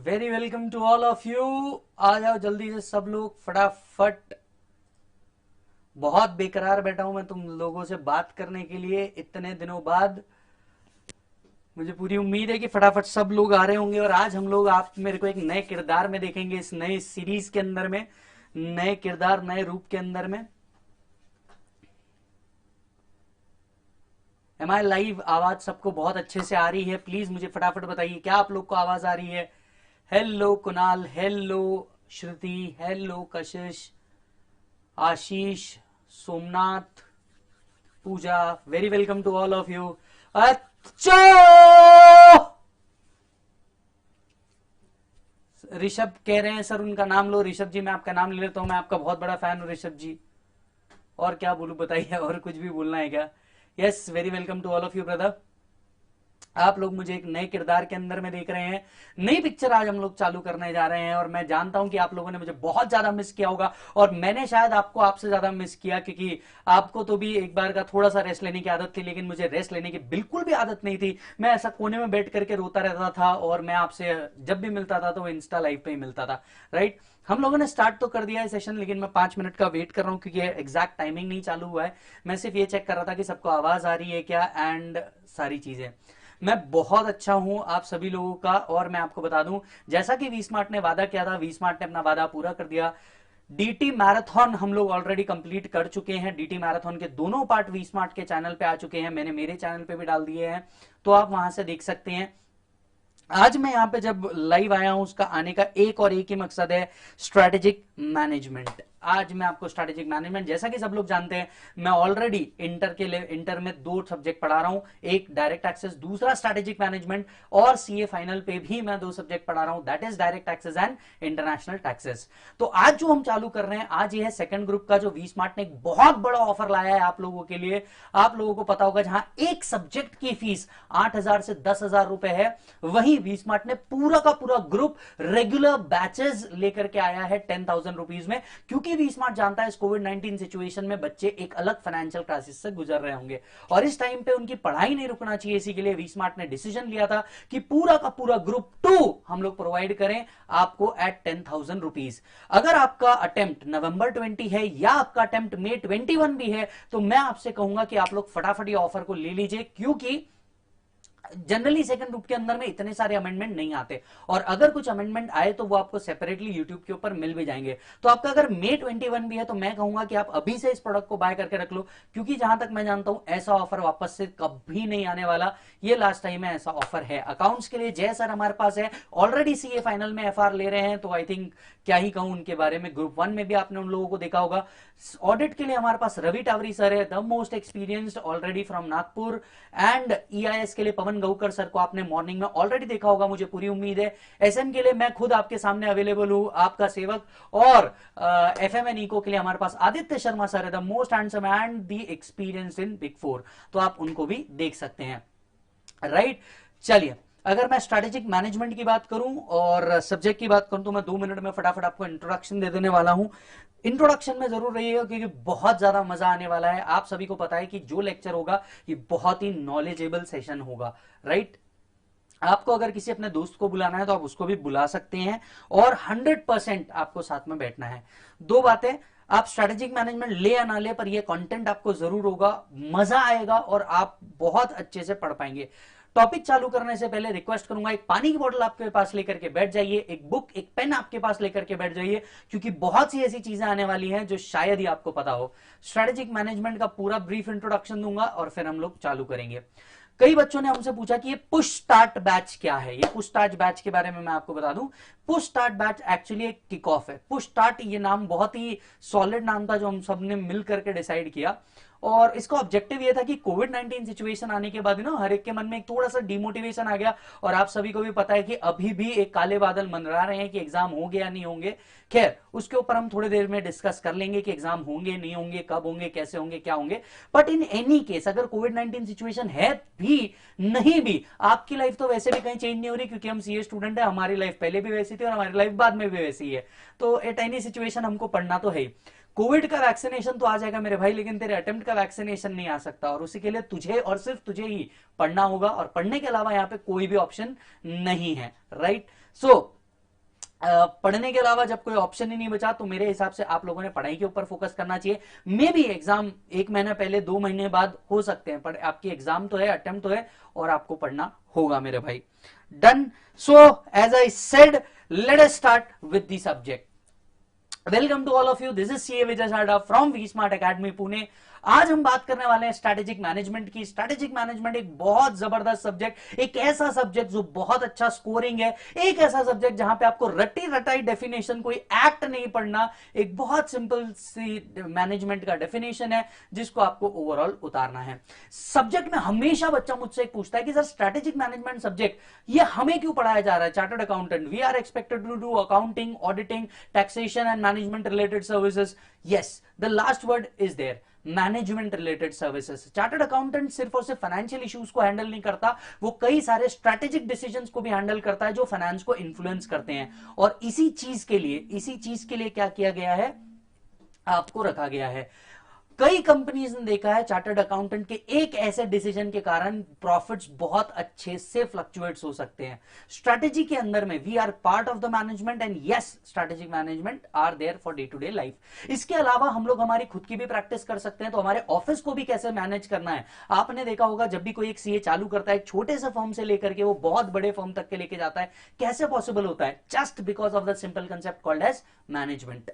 Very welcome to all of you. आ जाओ जल्दी से सब लोग फटाफट। बहुत बेकरार बैठा हूं मैं तुम लोगों से बात करने के लिए इतने दिनों बाद। मुझे पूरी उम्मीद है कि फटाफट सब लोग आ रहे होंगे और आज हम लोग आप मेरे को एक नए किरदार में देखेंगे इस नई सीरीज के अंदर में, नए किरदार नए रूप के अंदर में। एम आई लाइव? आवाज सबको बहुत अच्छे से आ रही है? प्लीज मुझे फटाफट बताइए क्या आप लोग को आवाज आ रही है। Hello Kunal, hello Shruti, hello Kashish, Ashish, Somnath, Pooja, very welcome to all of you. अच्छा, ऋषभ कह रहे हैं सर उनका नाम लो। ऋषभ जी मैं आपका नाम ले लेता हूं, मैं आपका बहुत बड़ा फैन हूं ऋषभ जी। और क्या बोलूं बताइए, और कुछ भी बोलना है क्या? Yes, very welcome to all of you brother. आप लोग मुझे एक नए किरदार के अंदर में देख रहे हैं। नई पिक्चर आज हम लोग चालू करने जा रहे हैं और मैं जानता हूं कि आप लोगों ने मुझे बहुत ज्यादा मिस किया होगा और मैंने शायद आपको आपसे ज्यादा मिस किया, क्योंकि आपको तो भी एक बार का थोड़ा सा रेस्ट लेने की आदत थी, लेकिन मुझे रेस्ट लेने की बिल्कुल भी आदत नहीं थी। मैं ऐसा कोने में बैठ करके रोता रहता था और मैं आपसे जब भी मिलता था तो वो इंस्टा लाइव पे ही मिलता था। राइट, हम लोगों ने स्टार्ट तो कर दिया है सेशन, लेकिन मैं 5 मिनट का वेट कर रहा हूं क्योंकि एग्जैक्ट टाइमिंग नहीं चालू हुआ है। मैं सिर्फ ये चेक कर रहा था कि सबको आवाज आ रही है क्या एंड सारी चीजें। मैं बहुत अच्छा हूं आप सभी लोगों का, और मैं आपको बता दूं जैसा कि वी स्मार्ट ने वादा किया था, वी स्मार्ट ने अपना वादा पूरा कर दिया। डीटी मैराथन हम लोग ऑलरेडी कंप्लीट कर चुके हैं। डीटी मैराथन के दोनों पार्ट वी स्मार्ट के चैनल पे आ चुके हैं, मैंने मेरे चैनल पे भी डाल दिए हैं, तो आप वहां से देख सकते हैं। आज मैं यहां पे जब लाइव आया हूं उसका आने का एक और एक ही मकसद है, स्ट्रेटेजिक मैनेजमेंट। आज मैं आपको स्ट्रेटेजिक मैनेजमेंट, जैसा कि सब लोग जानते हैं मैं ऑलरेडी इंटर में 2 सब्जेक्ट पढ़ा रहा हूं, एक डायरेक्ट एक्सेस, दूसरा स्ट्रेटेजिक मैनेजमेंट, और सीए फाइनल पे भी मैं 2 सब्जेक्ट पढ़ा रहा हूं, that is direct taxes and international taxes. तो आज जो हम चालू कर रहे हैं, आज ये है सेकंड ग्रुप का, जो वी स्मार्ट ने एक बहुत बड़ा ऑफर लाया है आप लोगों के लिए। आप लोगों को पता होगा जहां एक सब्जेक्ट की फीस 8,000 से 10,000 रुपए है, वहीं वी स्मार्ट ने पूरा का पूरा ग्रुप रेगुलर बैचेस लेकर के आया है 10,000 रुपीज में, क्योंकि वी स्मार्ट जानता है इस कोविड-19 सिचुएशन में बच्चे एक अलग फाइनेंशियल क्राइसिस से गुजर रहे होंगे और इस टाइम पे उनकी पढ़ाई नहीं रुकना चाहिए। इसी के लिए वी स्मार्ट ने डिसीजन लिया था कि पूरा का पूरा ग्रुप 2 हम लोग प्रोवाइड करें आपको एट 10,000 रुपीज। अगर आपका अटेम्प्ट नवंबर 20 है या आपका अटेम्प्ट मे 21 भी है, तो मैं आपसे कहूंगा कि आप लोग फटाफट ये ऑफर को ले लीजिए, क्योंकि जनरली सेकंड ग्रुप के अंदर में इतने सारे अमेंडमेंट नहीं आते, और अगर कुछ अमेंडमेंट आए तो वो आपको सेपरेटली यूट्यूब के ऊपर मिल भी जाएंगे। तो आपका अगर मे 21 भी है तो मैं कहूंगा कि आप अभी से इस प्रोडक्ट को बाय करके रख लो, क्योंकि जहां तक मैं जानता हूं ऐसा ऑफर वापस से कभी नहीं आने वाला। ये लास्ट टाइम है ऐसा ऑफर है अकाउंट्स के लिए। जय सर हमारे पास है, ऑलरेडी सीए फाइनल में एफआर ले रहे हैं, तो आई थिंक क्या ही कहूं उनके बारे में। ग्रुप 1 में भी आपने उन लोगों को देखा होगा। ऑडिट के लिए हमारे पास रवि टावरी सर है, the most experienced already from Nagpur. And EIS के लिए पवन गौकर सर को आपने मॉर्निंग में ऑलरेडी देखा होगा, मुझे पूरी उम्मीद है। एसएम के लिए मैं खुद आपके सामने अवेलेबल हूं, आपका सेवक। और एफएम एंड इको के लिए हमारे पास आदित्य शर्मा सर है, the most handsome and the experience in big 4, तो आप उनको भी देख सकते हैं। राइट, चलिए अगर मैं स्ट्रेटेजिक मैनेजमेंट की बात करूं और सब्जेक्ट की बात करूं तो मैं 2 मिनट में फटाफट आपको इंट्रोडक्शन दे देने वाला हूं। इंट्रोडक्शन में जरूर रहिएगा क्योंकि बहुत ज्यादा मजा आने वाला है। आप सभी को पता है कि जो लेक्चर होगा ये बहुत ही नॉलेजेबल सेशन होगा। राइट, आपको अगर किसी अपने दोस्त को बुलाना है तो आप उसको भी बुला सकते हैं और 100% आपको साथ में बैठना है। 2 बातें, आप स्ट्रेटेजिक मैनेजमेंट ले या ना ले पर यह कंटेंट आपको जरूर होगा, मजा आएगा और आप बहुत अच्छे से पढ़ पाएंगे। टॉपिक चालू करने से पहले रिक्वेस्ट करूंगा, एक पानी की बोतल आपके पास लेकर के बैठ जाइए, एक बुक एक पेन आपके पास लेकर के बैठ जाइए, क्योंकि बहुत सी ऐसी चीजें आने वाली हैं जो शायद ही आपको पता हो। स्ट्रेटेजिक मैनेजमेंट का पूरा ब्रीफ इंट्रोडक्शन दूंगा और फिर हम लोग चालू करेंगे। कई बच्चों ने हमसे पूछा कि ये पुश स्टार्ट बैच क्या है। ये पुश स्टार्ट बैच के बारे में मैं आपको बता दूं, पुश स्टार्ट बैच एक्चुअली एक किक ऑफ है। पुश स्टार्ट ये नाम बहुत ही सॉलिड नाम था जो हम सब ने मिल करके डिसाइड किया, और इसका ऑब्जेक्टिव ये था कि कोविड-19 सिचुएशन आने के बाद हर एक के मन में एक थोड़ा सा डिमोटिवेशन आ गया, और आप सभी को भी पता है कि अभी भी एक काले बादल मंडरा रहे हैं कि एग्जाम होंगे या नहीं होंगे। खैर उसके ऊपर हम थोड़ी देर में डिस्कस कर लेंगे कि एग्जाम होंगे नहीं होंगे, कब होंगे, कैसे होंगे, क्या होंगे। बट इन एनी केस अगर कोविड-19 सिचुएशन है भी नहीं भी, आपकी लाइफ तो वैसे भी कहीं चेंज नहीं हो रही, क्योंकि हम सीए स्टूडेंट है, हमारी लाइफ पहले भी वैसी थी और हमारी लाइफ बाद में भी वैसी है। तो एट एनी सिचुएशन हमको पढ़ना तो है ही। कोविड का वैक्सीनेशन तो आ जाएगा मेरे भाई, लेकिन तेरे अटेम्प्ट का वैक्सीनेशन नहीं आ सकता, और उसी के लिए तुझे और सिर्फ तुझे ही पढ़ना होगा, और पढ़ने के अलावा यहां पे कोई भी ऑप्शन नहीं है। राइट, सो पढ़ने के अलावा जब कोई ऑप्शन ही नहीं बचा तो मेरे हिसाब से आप लोगों ने पढ़ाई के ऊपर फोकस करना चाहिए। मे भी एग्जाम 1 महीना पहले 2 महीने बाद हो सकते हैं, पर आपकी एग्जाम तो है, अटेम्प्ट तो है, और आपको पढ़ना होगा मेरे भाई। Done. So as I said, let us start with the subject. Welcome to all of you, this is CA Vijay Sada from V smart academy Pune. आज हम बात करने वाले हैं स्ट्रैटेजिक मैनेजमेंट की। स्ट्रैटेजिक मैनेजमेंट एक बहुत जबरदस्त सब्जेक्ट, एक ऐसा सब्जेक्ट जो बहुत अच्छा स्कोरिंग है, एक ऐसा सब्जेक्ट जहां पे आपको रटी रटाई डेफिनेशन, कोई एक्ट नहीं पढ़ना, एक बहुत सिंपल सी मैनेजमेंट का डेफिनेशन है जिसको आपको ओवरऑल उतारना है। सब्जेक्ट में हमेशा बच्चा मुझसे एक पूछता है कि सर स्ट्रैटेजिक मैनेजमेंट सब्जेक्ट ये हमें क्यों पढ़ाया जा रहा है? Chartered accountant, we are expected to do accounting, auditing, taxation and management related services. Yes, the last word is there, management related services. Chartered accountant सिर्फ और सिर्फ फाइनेंशियल इश्यूज को हैंडल नहीं करता, वो कई सारे स्ट्रैटेजिक डिसीजंस को भी हैंडल करता है जो फाइनेंस को इन्फ्लुएंस करते हैं। और इसी चीज के लिए क्या किया गया है, आपको रखा गया है। कई कंपनीज ने देखा है चार्टर्ड अकाउंटेंट के एक ऐसे डिसीजन के कारण प्रॉफिट्स बहुत अच्छे से फ्लक्चुएट्स हो सकते हैं। स्ट्रैटेजी के अंदर में we are part of the management and yes, strategic management are there for day to day life. इसके अलावा हम लोग हमारी खुद की भी प्रैक्टिस कर सकते हैं, तो हमारे ऑफिस को भी कैसे मैनेज करना है। आपने देखा होगा जब भी कोई एक सीए चालू करता है, एक छोटे से फर्म से लेकर के वो बहुत बड़े फर्म तक के लेके जाता है, कैसे पॉसिबल होता है? Just because of the simple concept called as management.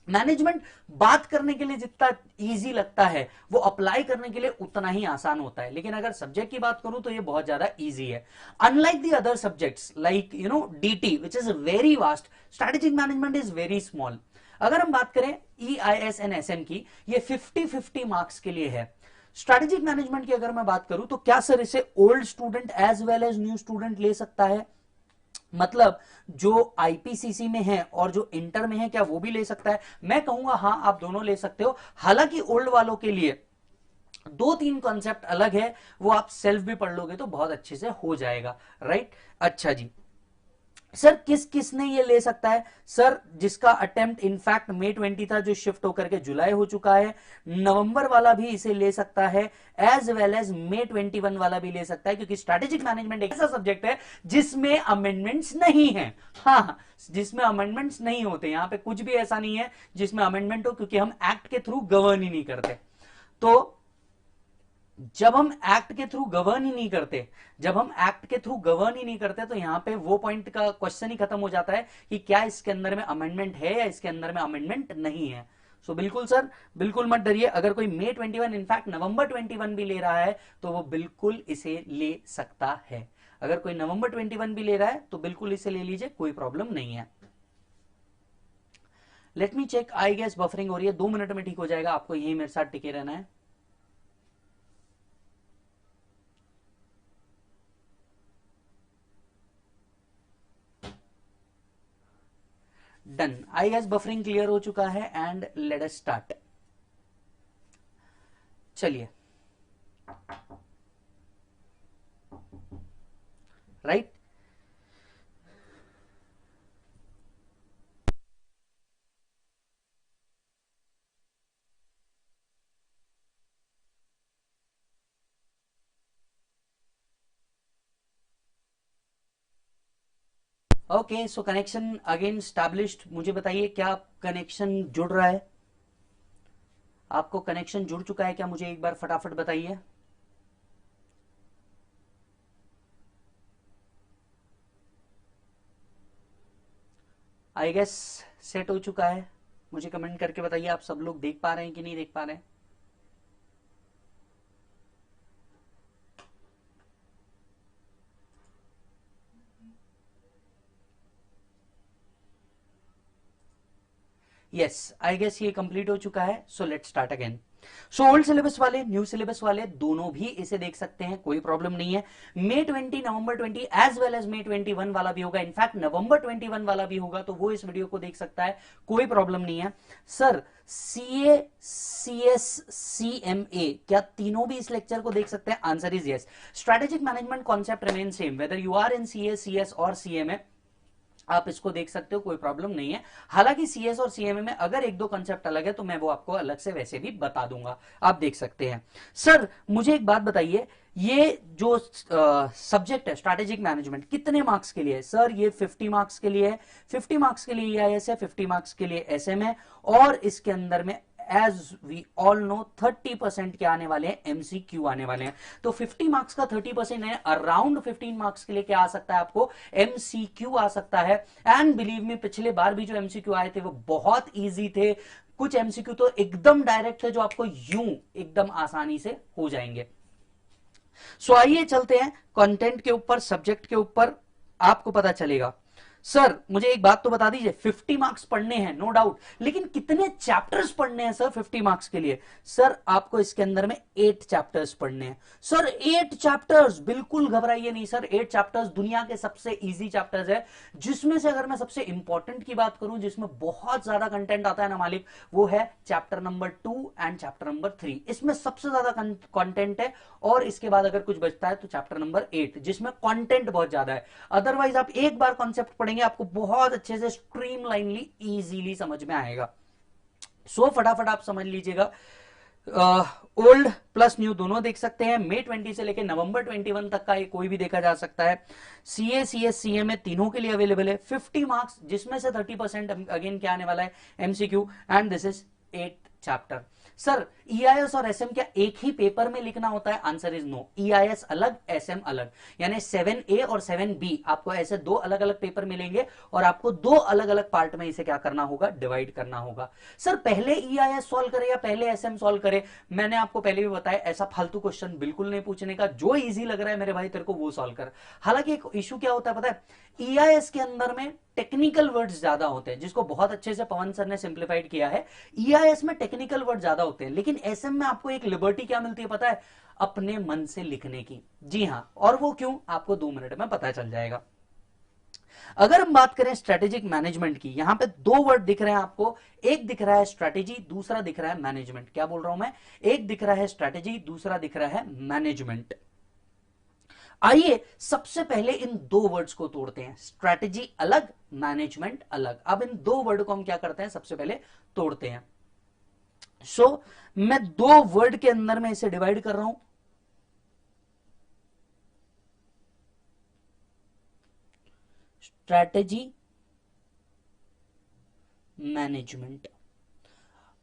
Management बात करने के लिए जितना इजी लगता है, वो अप्लाई करने के लिए उतना ही आसान होता है। लेकिन अगर सब्जेक्ट की बात करूं तो ये बहुत ज्यादा इजी है। Unlike the other subjects like DT which is very vast, strategic management is very small. अगर हम बात करें EIS एंड SM की, ये 50-50 मार्क्स के लिए है। स्ट्रैटेजिक मैनेजमेंट की अगर मैं बात करूं तो क्या सर इसे old student as well as new student ले सकता है? मतलब जो IPCC में है और जो इंटर में है, क्या वो भी ले सकता है? मैं कहूंगा हाँ, आप दोनों ले सकते हो। हालांकि ओल्ड वालों के लिए 2-3 कॉन्सेप्ट अलग है, वो आप सेल्फ भी पढ़ लोगे तो बहुत अच्छे से हो जाएगा। राइट, अच्छा जी। सर किस किसने ये ले सकता है? सर जिसका अटेम्प्ट इनफैक्ट May 20 था, जो शिफ्ट होकर के जुलाई हो चुका है। नवंबर वाला भी इसे ले सकता है, एज वेल एज May 21 वाला भी ले सकता है, क्योंकि स्ट्रैटेजिक मैनेजमेंट एक ऐसा सब्जेक्ट है जिसमें अमेंडमेंट्स नहीं है। हाँ, जिसमें अमेंडमेंट्स नहीं होते। यहां पे कुछ भी ऐसा नहीं है जिसमें अमेंडमेंट हो, क्योंकि हम एक्ट के थ्रू गवर्न ही नहीं करते। तो जब हम एक्ट के थ्रू गवर्न ही नहीं करते, तो यहां पे वो पॉइंट का क्वेश्चन ही खत्म हो जाता है कि क्या इसके अंदर में अमेंडमेंट है या इसके अंदर में अमेंडमेंट नहीं है। सो बिल्कुल सर, बिल्कुल मत डरिए। अगर कोई May 21 इनफैक्ट November 21 भी ले रहा है तो वो बिल्कुल इसे ले सकता है। अगर कोई November 21 भी ले रहा है तो बिल्कुल इसे ले लीजिए, कोई प्रॉब्लम नहीं है। Let me check, I guess buffering हो रही है, 2 मिनट में ठीक हो जाएगा। आपको यही मेरे साथ टिके रहना है। Done, I guess buffering clear हो चुका है एंड लेट अस स्टार्ट। चलिए, right. Okay, so connection again established. मुझे बताइए क्या कनेक्शन जुड़ रहा है? आपको कनेक्शन जुड़ चुका है क्या? मुझे एक बार फटाफट बताइए। आई गेस सेट हो चुका है। मुझे कमेंट करके बताइए आप सब लोग देख पा रहे हैं कि नहीं देख पा रहे हैं। यस, आई गेस ये कंप्लीट हो चुका है। So let's start again. So old syllabus वाले, न्यू सिलेबस वाले दोनों भी इसे देख सकते हैं, कोई प्रॉब्लम नहीं है। May 20, November 20 as well as May 21 वाला भी होगा, इनफैक्ट November 21 वाला भी होगा, तो वो इस वीडियो को देख सकता है, कोई प्रॉब्लम नहीं है। सर CA, CS, CMA, क्या तीनों भी इस लेक्चर को देख सकते हैं? Answer is yes. Strategic management concept remain same whether you are in CA, CS और CMA। आप इसको देख सकते हो, कोई प्रॉब्लम नहीं है। हालांकि सीएस और सीएमए में अगर एक दो कंसेप्ट अलग है तो मैं वो आपको अलग से वैसे भी बता दूंगा, आप देख सकते हैं। सर मुझे एक बात बताइए, ये जो सब्जेक्ट है स्ट्रैटेजिक मैनेजमेंट कितने मार्क्स के लिए है? सर ये 50 मार्क्स के लिए है। 50 मार्क्स के लिए ईआईएस है, 50 मार्क्स के लिए एसएम है, और इसके अंदर में एज वी ऑल नो 30% के आने वाले हैं, एमसीक्यू आने वाले हैं। तो 50 मार्क्स का 30% है, अराउंड 15 मार्क्स के लिए क्या आ सकता है आपको? एमसीक्यू आ सकता है। एंड बिलीव मी, पिछले बार भी जो एमसीक्यू आए थे वो बहुत इजी थे, कुछ एमसीक्यू तो एकदम डायरेक्ट है जो आपको यूं एकदम आसानी से हो जाएंगे। सो आइए चलते हैं कंटेंट के ऊपर, सब्जेक्ट के ऊपर, आपको पता चलेगा। सर मुझे एक बात तो बता दीजिए, 50 मार्क्स पढ़ने हैं नो डाउट, लेकिन कितने चैप्टर्स पढ़ने हैं सर 50 मार्क्स के लिए? सर आपको इसके अंदर में 8 चैप्टर्स पढ़ने हैं। सर 8 चैप्टर्स, बिल्कुल घबराइए नहीं सर, 8 चैप्टर्स दुनिया के सबसे इजी चैप्टर्स है, जिसमें से अगर मैं सबसे इंपॉर्टेंट की बात करूं, जिसमें बहुत ज्यादा कंटेंट आता है ना मालिक, वो है chapter number 2 and chapter number 3। इसमें सबसे ज्यादा कंटेंट है, और इसके बाद अगर कुछ बचता है तो चैप्टर नंबर 8, जिसमें कंटेंट बहुत ज्यादा है। अदरवाइज आप एक बार कॉन्सेप्ट पढ़ेंगे आपको बहुत अच्छे से स्ट्रीमलाइनली इजीली समझ में आएगा। सो फटाफट आप समझ लीजिएगा, ओल्ड प्लस न्यू दोनों देख सकते हैं। मई 20 से लेकर नवंबर 21 तक का ये कोई भी देखा जा सकता है। सीए सीएस सीएमए तीनों के लिए अवेलेबल है। 50 मार्क्स, जिसमें से 30% अगेन क्या आने वाला है? MCQ, and this is 8 chapter. Sir EIS और एसएम क्या एक ही पेपर में लिखना होता है? Answer is no. ईआईएस अलग, एसएम अलग, यानी 7A और 7B आपको ऐसे दो अलग अलग पेपर मिलेंगे, और आपको दो अलग अलग पार्ट में इसे क्या करना होगा? डिवाइड करना होगा। सर पहले ईआईएस सॉल्व करे या पहले एसएम सॉल्व करे? मैंने आपको पहले भी बताया, ऐसा फालतू क्वेश्चन बिल्कुल नहीं पूछने का, जो इजी लग रहा है मेरे भाई तेरे को वो सॉल्व कर। हालांकि एक इशू क्या होता है पता है, ईआईएस के अंदर में टेक्निकल वर्ड्स ज्यादा होते हैं, जिसको बहुत अच्छे से पवन सर ने सिंप्लीफाइड किया है। ईआईएस में टेक्निकल वर्ड ज्यादा होते हैं, लेकिन एसएम में आपको एक लिबर्टी क्या मिलती है पता है? अपने मन से लिखने की। जी हां, और वो क्यों, आपको 2 मिनट में पता चल जाएगा। अगर हम बात करें स्ट्रेटेजिक मैनेजमेंट की, यहां पे 2 वर्ड दिख रहे हैं आपको, एक दिख रहा है स्ट्रेटेजी, दूसरा दिख रहा है मैनेजमेंट। क्या बोल रहा हूं मैं? एक दिख रहा है स्ट्रेटेजी, दूसरा दिख रहा है मैनेजमेंट। आइए सबसे पहले इन 2 वर्ड्स को तोड़ते हैं, स्ट्रेटेजी अलग, मैनेजमेंट अलग। अब इन 2 वर्ड को हम क्या करते हैं? सबसे पहले तोड़ते हैं। मैं 2 वर्ड के अंदर में इसे डिवाइड कर रहा हूं। Strategy, management.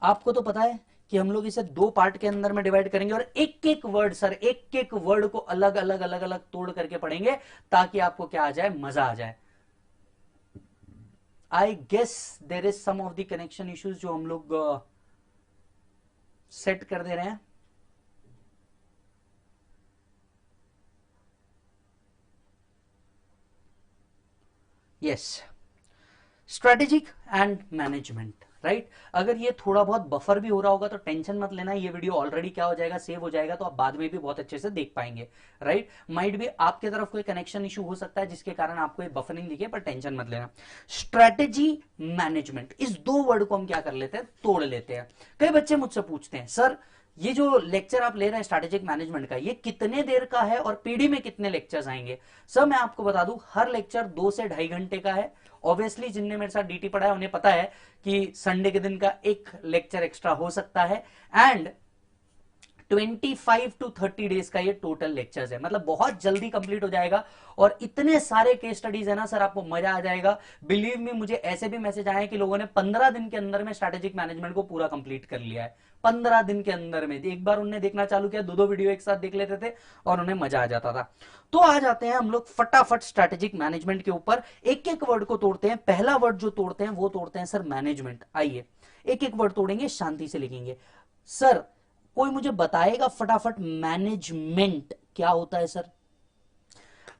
आपको तो पता है कि हम लोग इसे 2 पार्ट के अंदर में डिवाइड करेंगे, और एक एक वर्ड सर, एक एक वर्ड को अलग अलग अलग अलग तोड़ करके पढ़ेंगे, ताकि आपको क्या आ जाए? मजा आ जाए। I guess there is some of the connection issues जो हम लोग सेट कर दे रहे हैं। Yes, strategic and management, right. अगर ये थोड़ा बहुत बफर भी हो रहा होगा तो टेंशन मत लेना, ये वीडियो ऑलरेडी क्या हो जाएगा? सेव हो जाएगा, तो आप बाद में भी बहुत अच्छे से देख पाएंगे, राइट। माइट भी आपके तरफ कोई कनेक्शन इशू हो सकता है जिसके कारण आपको ये बफरिंग दिखे, पर टेंशन मत लेना। स्ट्रेटेजी, मैनेजमेंट, इस 2 वर्ड को हम क्या कर लेते हैं? तोड़ लेते हैं। कई बच्चे मुझसे पूछते हैं, सर ये जो लेक्चर आप ले रहे हैं स्ट्रैटेजिक मैनेजमेंट का, ये कितने देर का है और पीडी में कितने लेक्चर्स आएंगे? सर मैं आपको बता दूं, हर लेक्चर 2 से 2.5 घंटे का है। ऑब्वियसली जिनने मेरे साथ डीटी पढ़ा है उन्हें पता है कि संडे के दिन का एक लेक्चर एक्स्ट्रा हो सकता है, एंड 25 to 30 डेज का ये टोटल लेक्चर्स है, मतलब बहुत जल्दी कंप्लीट हो जाएगा। और इतने सारे केस स्टडीज है ना सर, आपको मजा आ जाएगा। बिलीव मी, मुझे ऐसे भी मैसेज आए कि लोगों ने 15 दिन के अंदर में स्ट्रैटेजिक मैनेजमेंट को पूरा कंप्लीट कर लिया है। 15 दिन के अंदर में एक बार उन्हें देखना चालू किया, 2 वीडियो एक साथ देख लेते थे और उन्हें मजा आ जाता था। तो आ जाते हैं हम लोग फटाफट स्ट्रैटेजिक मैनेजमेंट के ऊपर, एक एक वर्ड को तोड़ते हैं। पहला वर्ड जो तोड़ते हैं वो तोड़ते हैं सर मैनेजमेंट। आइए एक एक वर्ड तोड़ेंगे, शांति से लिखेंगे। सर कोई मुझे बताएगा फटाफट, मैनेजमेंट क्या होता है सर?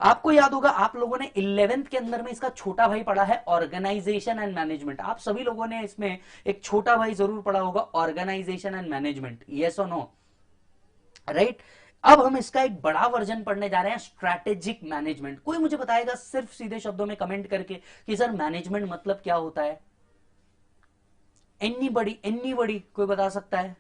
आपको याद होगा, आप लोगों ने 11th के अंदर में इसका छोटा भाई पढ़ा है, ऑर्गेनाइजेशन एंड मैनेजमेंट। आप सभी लोगों ने इसमें एक छोटा भाई जरूर पढ़ा होगा, ऑर्गेनाइजेशन एंड मैनेजमेंट। यस और नो, राइट। अब हम इसका एक बड़ा वर्जन पढ़ने जा रहे हैं, स्ट्रैटेजिक मैनेजमेंट। कोई मुझे बताएगा सिर्फ सीधे शब्दों में कमेंट करके कि सर मैनेजमेंट मतलब क्या होता है? एनीबडी कोई बता सकता है?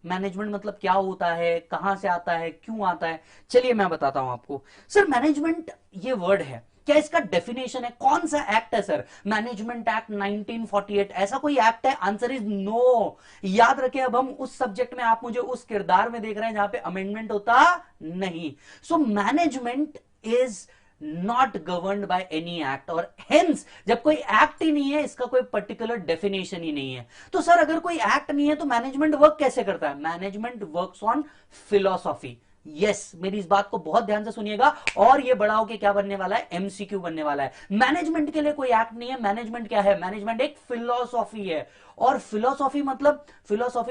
मैनेजमेंट मतलब क्या होता है, कहां से आता है, क्यों आता है? चलिए मैं बताता हूं आपको। सर मैनेजमेंट ये वर्ड है, क्या इसका डेफिनेशन है? कौन सा एक्ट है सर? मैनेजमेंट एक्ट 1948, ऐसा कोई एक्ट है? Answer is no. याद रखें, अब हम उस सब्जेक्ट में, आप मुझे उस किरदार में देख रहे हैं जहां पे अमेंडमेंट होता नहीं। सो management is not governed by any act, और हेंस जब कोई एक्ट ही नहीं है, इसका कोई पर्टिकुलर डेफिनेशन ही नहीं है। तो सर अगर कोई एक्ट नहीं है तो मैनेजमेंट वर्क कैसे करता है? Management works on philosophy. Yes, मेरी इस बात को बहुत ध्यान से सुनिएगा, और ये बड़ा होके क्या बनने वाला है? एमसीक्यू बनने वाला है। मैनेजमेंट के लिए कोई एक्ट नहीं है। मैनेजमेंट क्या है? मैनेजमेंट एक फिलॉसफी है। और फिलॉसफी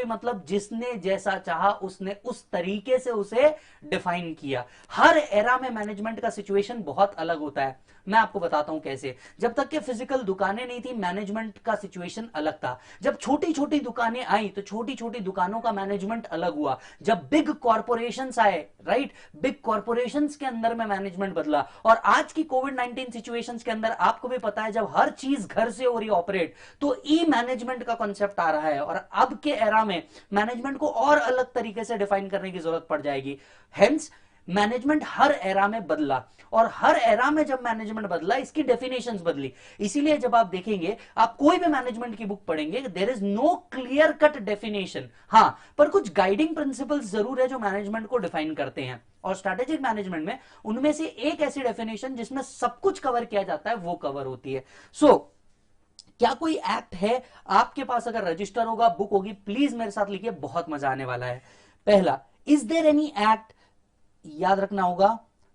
मतलब जिसने जैसा चाहा उसने उस तरीके से उसे डिफाइन किया। हर एरा में मैनेजमेंट का सिचुएशन बहुत अलग होता है। मैं आपको बताता हूं कैसे। जब तक के फिजिकल दुकानें नहीं थी, मैनेजमेंट का सिचुएशन अलग था। जब छोटी छोटी दुकानें आई तो छोटी छोटी दुकानों का मैनेजमेंट अलग हुआ। जब बिग कॉर्पोरेशंस आए, राइट, बिग कॉर्पोरेशंस के अंदर में मैनेजमेंट बदला। और आज की कोविड-19 सिचुएशंस के अंदर आपको भी पता है, जब हर चीज घर से हो रही ऑपरेट, तो ई मैनेजमेंट का कॉन्सेप्ट आ रहा है। और अब के एरा में मैनेजमेंट को और अलग तरीके से डिफाइन करने की जरूरत पड़ जाएगी। हेंस मैनेजमेंट हर एरा में बदला, और हर एरा में जब मैनेजमेंट बदला, इसकी डेफिनेशंस बदली। इसीलिए जब आप देखेंगे, आप कोई भी मैनेजमेंट की बुक पढ़ेंगे, there is no clear cut definition. हां, पर कुछ गाइडिंग प्रिंसिपल्स जरूर है जो मैनेजमेंट को डिफाइन करते हैं। और स्ट्रेटेजिक मैनेजमेंट में उनमें से एक ऐसी डेफिनेशन जिसमें सब कुछ कवर किया जाता है, वो कवर होती है। क्या कोई एक्ट है आपके पास? अगर रजिस्टर होगा, बुक होगी, प्लीज मेरे साथ लिखिए, बहुत मजा आने वाला है। पहला, इज देयर एनी एक्ट? याद रखना होगा,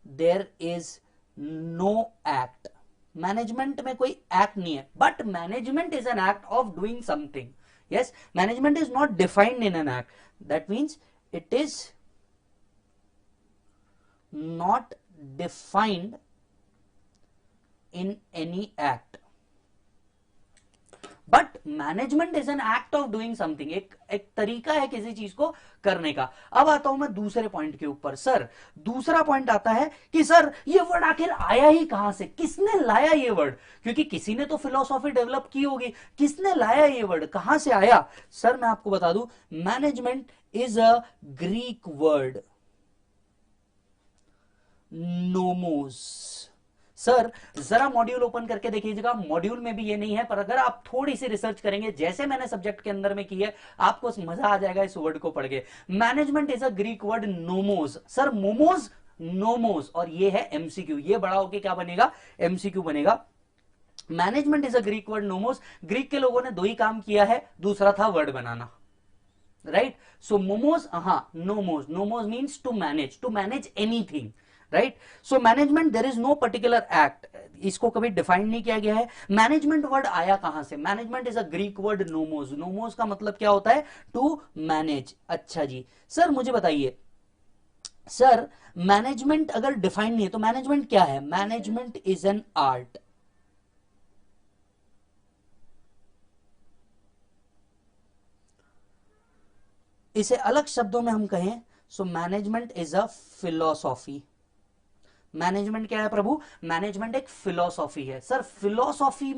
there is no act. Management में कोई एक्ट नहीं है, but management is an act of doing something. Yes, management is not defined in an act, that means it is not defined in any act, but management is an act of doing something. एक तरीका है किसी चीज को करने का। अब आता हूं मैं दूसरे पॉइंट के ऊपर। सर दूसरा पॉइंट आता है कि सर ये वर्ड आखिर आया ही कहां से? किसने लाया ये वर्ड? क्योंकि किसी ने तो फिलॉसफी डेवलप की होगी, किसने लाया ये वर्ड, कहां से आया? सर मैं आपको बता दूं, management is a Greek word, nomos. Sir जरा मॉड्यूल ओपन करके देखिएगा, मॉड्यूल में भी ये नहीं है, पर अगर आप थोड़ी सी रिसर्च करेंगे जैसे मैंने सब्जेक्ट के अंदर में की है, आपको मजा आ जाएगा इस वर्ड को पढ़ के। Management is a Greek word, nomos. Sir momos, nomos, और ये है एमसीक्यू। ये बड़ा होके क्या बनेगा? एमसीक्यू बनेगा। Management is a Greek word, nomos. Greek के लोगों ने दो ही काम किया है, दूसरा था वर्ड बनाना, राइट? सो मोमोज, हाँ, नोमोज means to manage anything, right? So management, there is no particular act, इसको कभी डिफाइन नहीं किया गया है। मैनेजमेंट वर्ड आया कहां से? Management is a Greek word, नोमोज का मतलब क्या होता है? To manage. अच्छा जी, सर मुझे बताइए, सर मैनेजमेंट अगर डिफाइन नहीं है तो मैनेजमेंट क्या है? Management is an art. इसे अलग शब्दों में हम कहें, सो management is a philosophy. Management क्या है प्रभु? मैनेजमेंट एक फिलॉसफी है। सर फिलॉसफी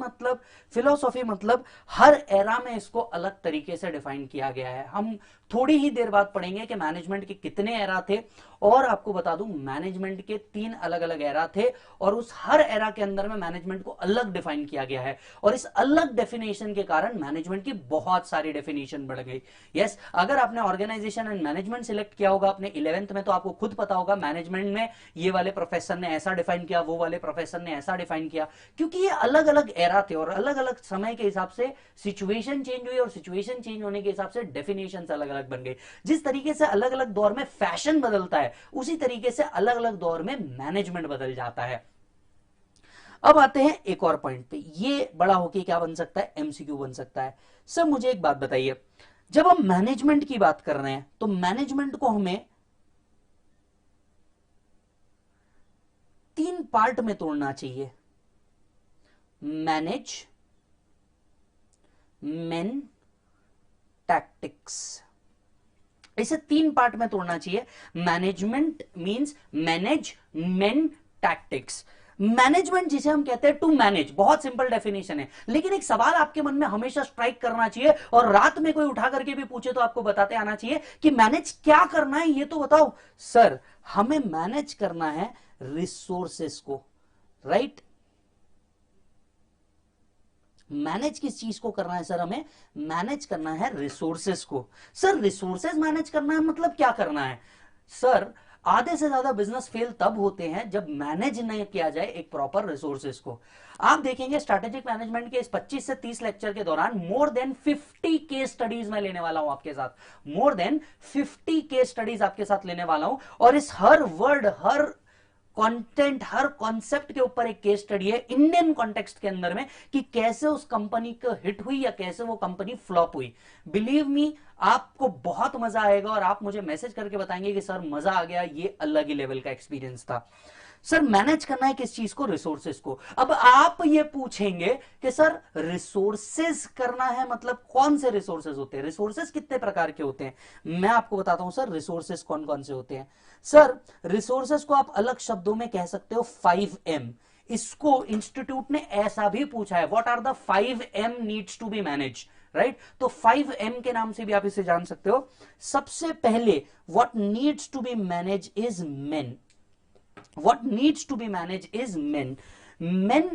मतलब हर एरा में इसको अलग तरीके से डिफाइन किया गया है। हम थोड़ी ही देर बाद पढ़ेंगे कि मैनेजमेंट के कितने एरा थे, और आपको बता दूं मैनेजमेंट के 3 अलग अलग एरा थे, और उस हर एरा के अंदर में मैनेजमेंट को अलग डिफाइन किया गया है। और इस अलग डेफिनेशन के कारण मैनेजमेंट की बहुत सारी डेफिनेशन बढ़ गई। यस, अगर आपने ऑर्गेनाइजेशन एंड मैनेजमेंट सिलेक्ट किया होगा अपने 11th में, तो आपको खुद पता होगा मैनेजमेंट में ये वाले प्रोफेसर ने ऐसा डिफाइन किया, वो वाले प्रोफेसर ने ऐसा डिफाइन किया, क्योंकि ये अलग अलग एरा थे और अलग अलग समय के हिसाब से सिचुएशन चेंज हुई, और सिचुएशन चेंज होने के हिसाब से डेफिनेशन अलग अलग बन गई। जिस तरीके से अलग अलग दौर में फैशन बदलता है, उसी तरीके से अलग अलग दौर में मैनेजमेंट बदल जाता है। अब आते हैं एक और पॉइंट पे, ये बड़ा होके क्या बन सकता है? एमसीक्यू बन सकता है। सर मुझे एक बात बताइए, जब हम मैनेजमेंट की बात कर रहे हैं तो मैनेजमेंट को हमें 3 पार्ट में तोड़ना चाहिए। Manage, main, tactics. इसे 3 पार्ट में तोड़ना चाहिए। Management means manage, main, tactics. Management जिसे हम कहते हैं टू मैनेज, बहुत सिंपल डेफिनेशन है, लेकिन एक सवाल आपके मन में हमेशा स्ट्राइक करना चाहिए और रात में कोई उठा करके भी पूछे तो आपको बताते आना चाहिए कि मैनेज क्या करना है, ये तो बताओ। सर हमें मैनेज करना है रिसोर्सेस को, राइट? मैनेज किस चीज को करना है सर? हमें मैनेज करना है रिसोर्सेस को। सर रिसोर्सेस मैनेज करना है मतलब क्या करना है? सर आधे से ज्यादा बिजनेस फेल तब होते हैं जब मैनेज नहीं किया जाए एक प्रॉपर रिसोर्सेस को। आप देखेंगे स्ट्रैटेजिक मैनेजमेंट के इस 25 से 30 लेक्चर के दौरान मोर देन 50 केस स्टडीज मैं लेने वाला हूं आपके साथ, मोर देन 50 केस स्टडीज आपके साथ लेने वाला हूं, और इस हर वर्ड, हर कंटेंट, हर कॉन्सेप्ट के ऊपर एक केस स्टडी है इंडियन कॉन्टेक्स्ट के अंदर में कि कैसे उस कंपनी को हिट हुई या कैसे वो कंपनी फ्लॉप हुई। बिलीव मी आपको बहुत मजा आएगा और आप मुझे मैसेज करके बताएंगे कि सर मजा आ गया, ये अलग ही लेवल का एक्सपीरियंस था। सर मैनेज करना है किस चीज को? रिसोर्सेस को। अब आप ये पूछेंगे कि सर रिसोर्सेस करना है मतलब कौन से रिसोर्सेस होते हैं, रिसोर्सेस कितने प्रकार के होते हैं? मैं आपको बताता हूं सर रिसोर्सेस कौन कौन से होते हैं। सर रिसोर्सेस को आप अलग शब्दों में कह सकते हो 5M। इसको इंस्टीट्यूट ने ऐसा भी पूछा है, what are the 5M needs to be manage, right? तो 5M के नाम से भी आप इसे जान सकते हो। सबसे पहले what needs to be manage is men. What needs to be managed is men. Men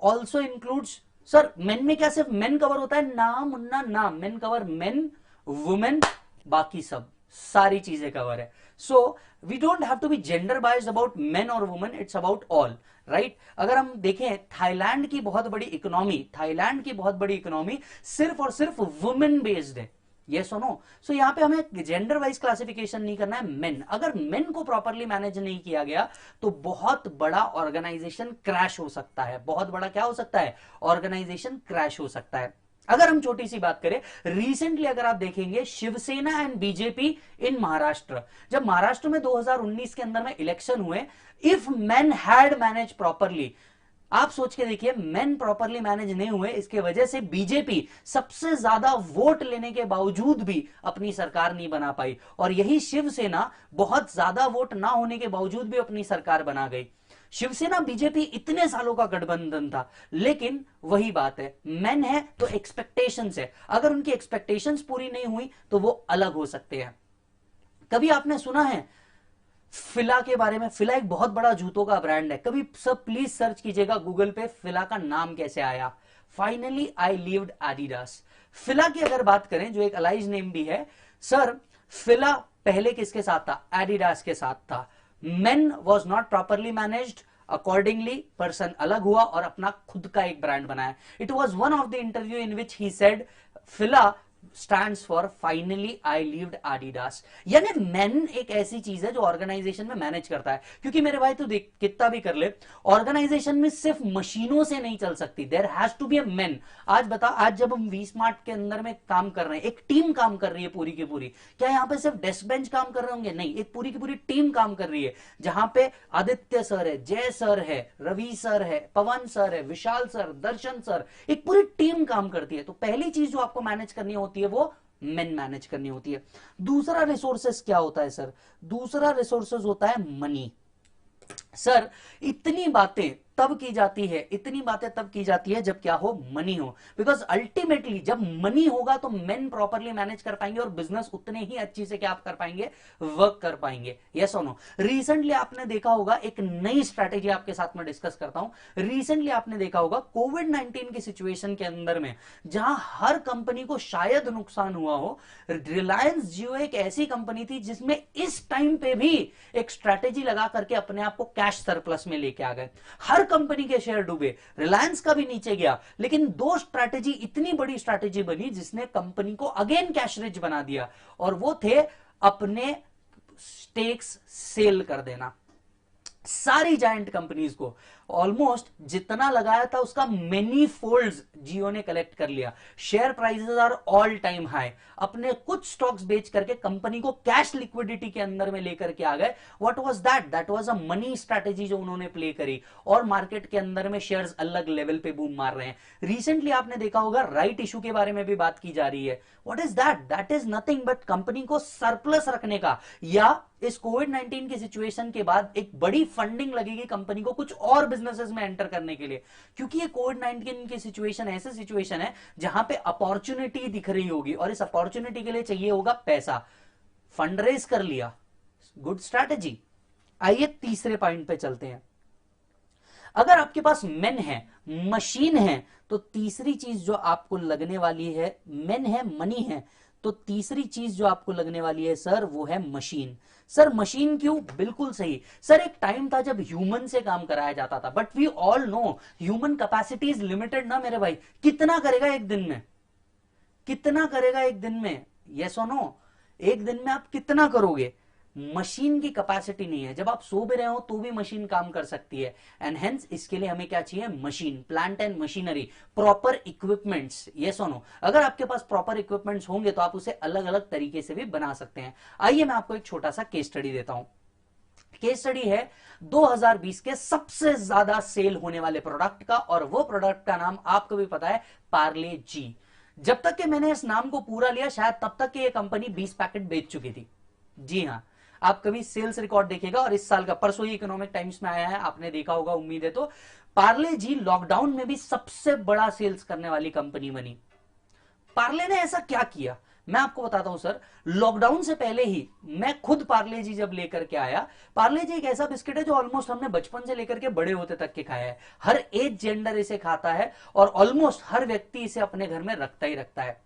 also includes, sir men में क्या सिर्फ men कवर होता है? ना मुन्ना ना, men कवर men, women, बाकी सब सारी चीजें कवर है। So we don't have to be gender biased about men or women, it's about all, right? अगर हम देखें थाईलैंड की बहुत बड़ी इकोनॉमी, थाईलैंड की बहुत बड़ी इकोनॉमी सिर्फ और सिर्फ वुमेन बेस्ड है, ये सुनो। सो यहां पे हमें जेंडर वाइज क्लासिफिकेशन नहीं करना है। मेन, अगर मेन को प्रॉपरली मैनेज नहीं किया गया तो बहुत बड़ा ऑर्गेनाइजेशन क्रैश हो सकता है। बहुत बड़ा क्या हो सकता है? ऑर्गेनाइजेशन क्रैश हो सकता है। अगर हम छोटी सी बात करें, रिसेंटली अगर आप देखेंगे Shiv Sena and BJP in Maharashtra, जब महाराष्ट्र में 2019 के अंदर में इलेक्शन हुए, if men had manage properly, आप सोच के देखिए, मेन प्रॉपरली मैनेज नहीं हुए, इसके वजह से बीजेपी सबसे ज्यादा वोट लेने के बावजूद भी अपनी सरकार नहीं बना पाई, और यही शिवसेना बहुत ज्यादा वोट ना होने के बावजूद भी अपनी सरकार बना गई। शिवसेना बीजेपी इतने सालों का गठबंधन था, लेकिन वही बात है, मेन है तो एक्सपेक्टेशंस है, अगर उनकी एक्सपेक्टेशंस पूरी नहीं हुई तो वो अलग हो सकते हैं। कभी आपने सुना है फिला के बारे में? फिला एक बहुत बड़ा जूतों का ब्रांड है, कभी सब प्लीज सर्च कीजिएगा गूगल पे फिला का नाम कैसे आया। Finally I lived Adidas. Fila की अगर बात करें, जो एक अलाइज नेम भी है, सर फिला पहले किसके साथ था? एडिडास के साथ था। Men was not properly managed, accordingly person अलग हुआ और अपना खुद का एक ब्रांड बनाया। It was one of the interview in which he said Fila stands for finally I lived Adidas। यानी मैन एक ऐसी चीज है जो ऑर्गेनाइजेशन में मैनेज करता है, क्योंकि मेरे भाई तो देख कितना भी कर ले, ऑर्गेनाइजेशन में सिर्फ मशीनों से नहीं चल सकती, there has to be a man. आज बता, आज जब हम वी स्मार्ट के अंदर में काम कर रहे हैं, एक टीम काम कर रही है पूरी की पूरी, क्या यहाँ पे सिर्फ डेस्क बेंच काम कर रहे होंगे? नहीं, एक पूरी की पूरी टीम काम कर रही है, जहां पे आदित्य सर है, जय सर है, रवि सर है, पवन सर है, विशाल सर, दर्शन सर, एक पूरी टीम काम करती है। तो पहली चीज जो आपको मैनेज करनी होती है वो मेन मैनेज करनी होती है। दूसरा रिसोर्सेस क्या होता है सर? दूसरा रिसोर्सेस होता है मनी। सर इतनी बातें तब की जाती है, इतनी बातें तब की जाती है जब क्या हो? मनी हो। बिकॉज अल्टीमेटली जब मनी होगा तो मेन प्रॉपरली मैनेज कर पाएंगे और बिजनेस उतने ही अच्छी से क्या आप कर पाएंगे? वर्क कर पाएंगे। यस और नो? रिसेंटली आपने देखा होगा, एक नई स्ट्रैटेजी आपके साथ में डिस्कस करता हूं। रिसेंटली आपने देखा होगा कोविड-19 की सिचुएशन के अंदर में, जहां हर कंपनी को शायद नुकसान हुआ हो, रिलायंस जियो एक ऐसी कंपनी थी जिसमें इस टाइम पे भी एक स्ट्रैटेजी लगा करके अपने आप को कैश सरप्लस में लेके आ गए। हर कंपनी के शेयर डूबे, रिलायंस का भी नीचे गया, लेकिन दो स्ट्रैटेजी, इतनी बड़ी स्ट्रैटेजी बनी जिसने कंपनी को अगेन कैश रिच बना दिया, और वो थे अपने स्टेक्स सेल कर देना। सारी जायंट कंपनीज को ऑलमोस्ट जितना लगाया था उसका मेनी फोल्ड्स जियो ने कलेक्ट कर लिया। Share prices are all time high. अपने कुछ स्टॉक्स बेच करके कंपनी को कैश लिक्विडिटी के अंदर में लेकर के आ गए। What was that? That was a money strategy जो उन्होंने प्ले करी, और मार्केट के अंदर में शेयर्स अलग लेवल पे बूम मार रहे हैं। रिसेंटली आपने देखा होगा राइट इशू के बारे में भी बात की जा रही है। What is that? That is nothing but company को सरप्लस रखने का, या इस कोविड-19 की सिचुएशन के बाद एक बड़ी फंडिंग लगेगी कंपनी को कुछ और बिजनेसेस में एंटर करने के लिए, क्योंकि ये कोविड-19 की सिचुएशन ऐसी सिचुएशन है जहां पे अपॉर्चुनिटी दिख रही होगी और इस अपॉर्चुनिटी के लिए चाहिए होगा पैसा। फंड रेज कर लिया, गुड स्ट्रैटेजी। आइए तीसरे पॉइंट पे चलते हैं। अगर आपके पास मेन है, मशीन है, तो तीसरी चीज जो आपको लगने वाली है, मेन है, मनी है, तो तीसरी चीज जो आपको लगने वाली है सर वो है मशीन। सर मशीन क्यों? बिल्कुल सही सर, एक टाइम था जब ह्यूमन से काम कराया जाता था, but we all know human capacity is limited ना मेरे भाई। कितना करेगा एक दिन में? कितना करेगा एक दिन में? यस और नो? एक दिन में आप कितना करोगे? मशीन की कैपेसिटी नहीं है। जब आप सो भी रहे हो तो भी मशीन काम कर सकती है, एंड हेंस इसके लिए हमें क्या चाहिए? Machine, plant and machinery, proper equipments. Yes और नो? अगर आपके पास प्रॉपर इक्विपमेंट्स होंगे तो आप उसे अलग अलग तरीके से भी बना सकते हैं। आइए मैं आपको एक छोटा सा केस स्टडी देता हूं। केस स्टडी है 2020 के सबसे ज्यादा सेल होने वाले प्रोडक्ट का, और वो प्रोडक्ट का नाम आपको भी पता है, पार्ले जी। जब तक कि मैंने इस नाम को पूरा लिया शायद तब तक कि ये कंपनी 20 पैकेट बेच चुकी थी। जी हां, आप कभी सेल्स रिकॉर्ड देखिएगा, और इस साल का परसों ही इकोनॉमिक टाइम्स में आया है, आपने देखा होगा उम्मीद है। तो पार्ले जी लॉकडाउन में भी सबसे बड़ा सेल्स करने वाली कंपनी बनी। पार्ले ने ऐसा क्या किया मैं आपको बताता हूं सर। लॉकडाउन से पहले ही मैं खुद पार्ले जी जब लेकर के आया, पार्ले जी एक ऐसा बिस्किट है जो ऑलमोस्ट हमने बचपन से लेकर के बड़े होते तक के खाया है। हर एज जेंडर इसे खाता है और ऑलमोस्ट हर व्यक्ति इसे अपने घर में रखता ही रखता है।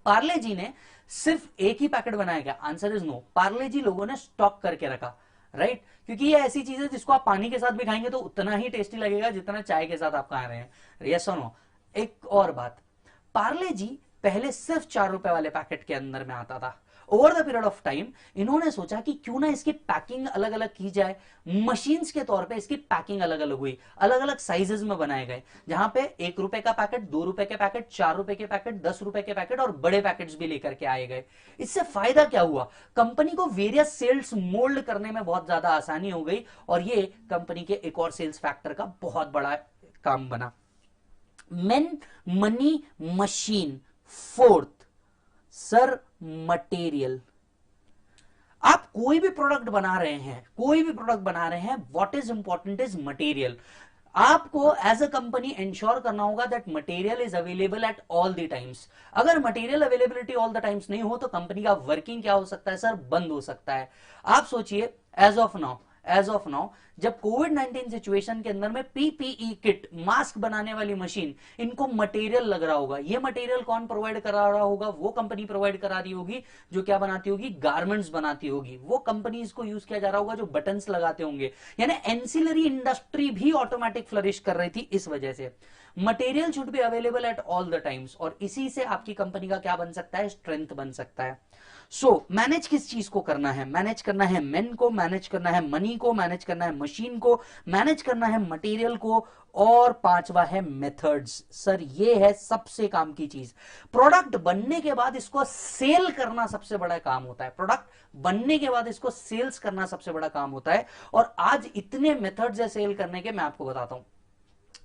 पार्ले जी ने सिर्फ एक ही पैकेट बनाया क्या? Answer is no. Parle G लोगों ने स्टॉक करके रखा, राइट? क्योंकि ये ऐसी चीज है जिसको आप पानी के साथ भी खाएंगे तो उतना ही टेस्टी लगेगा जितना चाय के साथ आप खा रहे हैं। यस और नो? एक और बात, पार्ले जी पहले सिर्फ 4 रुपए वाले पैकेट के अंदर में आता था। Over the period of time इन्होंने सोचा कि क्यों ना इसकी पैकिंग अलग अलग की जाए। मशीन्स के तौर पे इसकी पैकिंग अलग अलग हुई, अलग अलग साइजेस में बनाए गए, जहां पे 1 रुपए का पैकेट, 2 रुपए के पैकेट, 4 रुपए के पैकेट, 10 रुपए के पैकेट और बड़े पैकेट्स भी लेकर के आए गए। इससे फायदा क्या हुआ? कंपनी को वेरियस सेल्स मोल्ड करने में बहुत ज्यादा आसानी हो गई, और ये कंपनी के एक और सेल्स फैक्टर का बहुत बड़ा काम बना। Main, money, machine. Fourth sir, material. आप कोई भी प्रोडक्ट बना रहे हैं, कोई भी प्रोडक्ट बना रहे हैं, what is important is material. आपको एज अ कंपनी इंश्योर करना होगा that material is available at all the times. अगर material availability all the times नहीं हो तो कंपनी का वर्किंग क्या हो सकता है सर? बंद हो सकता है। आप सोचिए, एज ऑफ नाउ जब कोविड-19 सिचुएशन के अंदर में पीपीई किट, मास्क बनाने वाली मशीन, इनको मटेरियल लग रहा होगा। ये मटेरियल कौन प्रोवाइड करा रहा होगा? वो कंपनी प्रोवाइड करा रही होगी जो क्या बनाती होगी? गारमेंट्स बनाती होगी। वो कंपनी इसको यूज किया जा रहा होगा जो बटन्स लगाते होंगे। यानी एंसिलरी इंडस्ट्री भी ऑटोमेटिक फ्लरिश कर रही थी इस वजह से। Material should be available at all the times, और इसी से आपकी कंपनी का क्या बन सकता है? स्ट्रेंथ बन सकता है। सो मैनेज किस चीज को करना है? मैनेज करना है मेन को, मैनेज करना है मनी को, मैनेज करना है मशीन को, मैनेज करना है मटेरियल को, और पांचवा है मेथड्स। सर ये है सबसे काम की चीज। प्रोडक्ट बनने के बाद इसको सेल करना सबसे बड़ा काम होता है। प्रोडक्ट बनने के बाद इसको सेल्स करना सबसे बड़ा काम होता है, और आज इतने मेथड्स है सेल करने के, मैं आपको बताता हूं।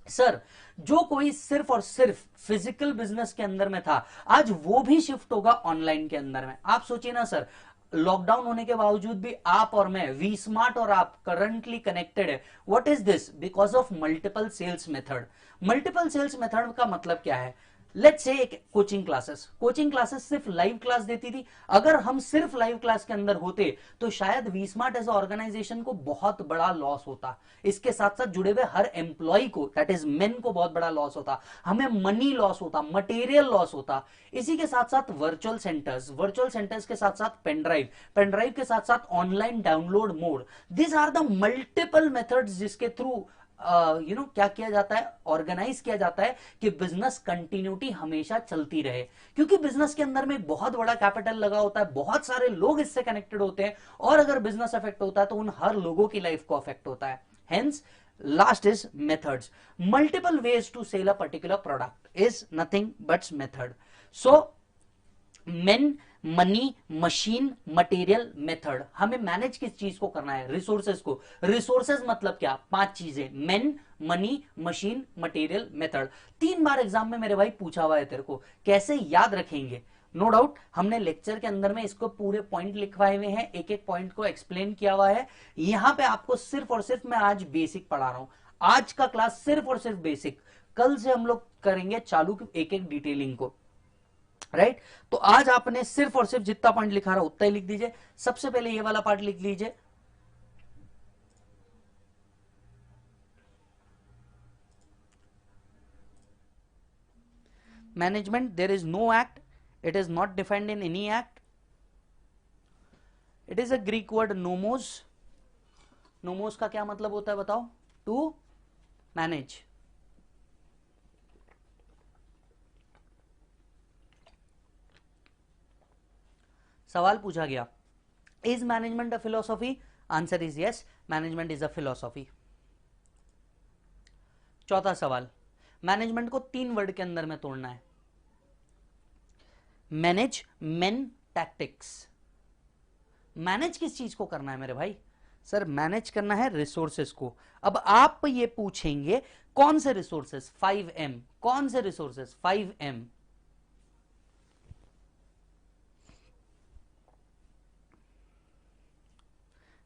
सर जो कोई सिर्फ और सिर्फ फिजिकल बिजनेस के अंदर में था, आज वो भी शिफ्ट होगा ऑनलाइन के अंदर में। आप सोचिए ना सर, लॉकडाउन होने के बावजूद भी आप और मैं, वी स्मार्ट और आप करंटली कनेक्टेड है। What is this? Because of multiple sales method. Multiple sales method का मतलब क्या है? लेट्स से एक कोचिंग क्लासेस सिर्फ लाइव क्लास देती थी। अगर हम सिर्फ लाइव क्लास के अंदर होते तो शायद वी स्मार्ट एज ऑर्गेनाइजेशन को बहुत बड़ा लॉस होता। इसके साथ साथ जुड़े हुए हर एम्प्लॉय को, दैट इज मेन को, बहुत बड़ा लॉस होता। हमें मनी लॉस होता, मटेरियल लॉस होता। इसी के साथ साथ वर्चुअल सेंटर्स के साथ साथ पेन ड्राइव के साथ साथ online download mode, this are the multiple methods जिसके थ्रू क्या किया जाता है? ऑर्गेनाइज किया जाता है कि बिजनेस कंटिन्यूटी हमेशा चलती रहे। क्योंकि बिजनेस के अंदर में बहुत बड़ा कैपिटल लगा होता है, बहुत सारे लोग इससे कनेक्टेड होते हैं, और अगर बिजनेस अफेक्ट होता है तो उन हर लोगों की लाइफ को अफेक्ट होता है। Hence last is methods. Multiple ways to sell a particular product is nothing but method. So men, money, machine, material, method. हमें मैनेज किस चीज को करना है? रिसोर्सेज को। रिसोर्सेज मतलब क्या? 5 चीजें, main, money, machine, material, method. 3 बार एग्जाम में मेरे भाई पूछा हुआ है तेरे को, कैसे याद रखेंगे? नो डाउट हमने लेक्चर के अंदर में इसको पूरे पॉइंट लिखवाए हुए हैं, एक एक पॉइंट को एक्सप्लेन किया हुआ है। यहां पे आपको सिर्फ और सिर्फ मैं आज बेसिक पढ़ा रहा हूं। आज का क्लास सिर्फ और सिर्फ बेसिक, कल से हम लोग करेंगे चालू एक एक डिटेलिंग को, राइट। तो आज आपने सिर्फ और सिर्फ जितना पॉइंट लिखा रहा उतना ही लिख दीजिए। सबसे पहले ये वाला पार्ट लिख लीजिए, management, there is no act, it is not defined in any act, it is a Greek word nomos. Nomos का क्या मतलब होता है बताओ? To manage. सवाल पूछा गया, is management a philosophy? Answer is yes, management is a philosophy. चौथा सवाल, मैनेजमेंट को 3 वर्ड के अंदर में तोड़ना है। Manage, main, tactics. मैनेज किस चीज को करना है मेरे भाई? सर मैनेज करना है रिसोर्सेस को। अब आप ये पूछेंगे कौन से रिसोर्सेस? 5M। कौन से resources? 5M।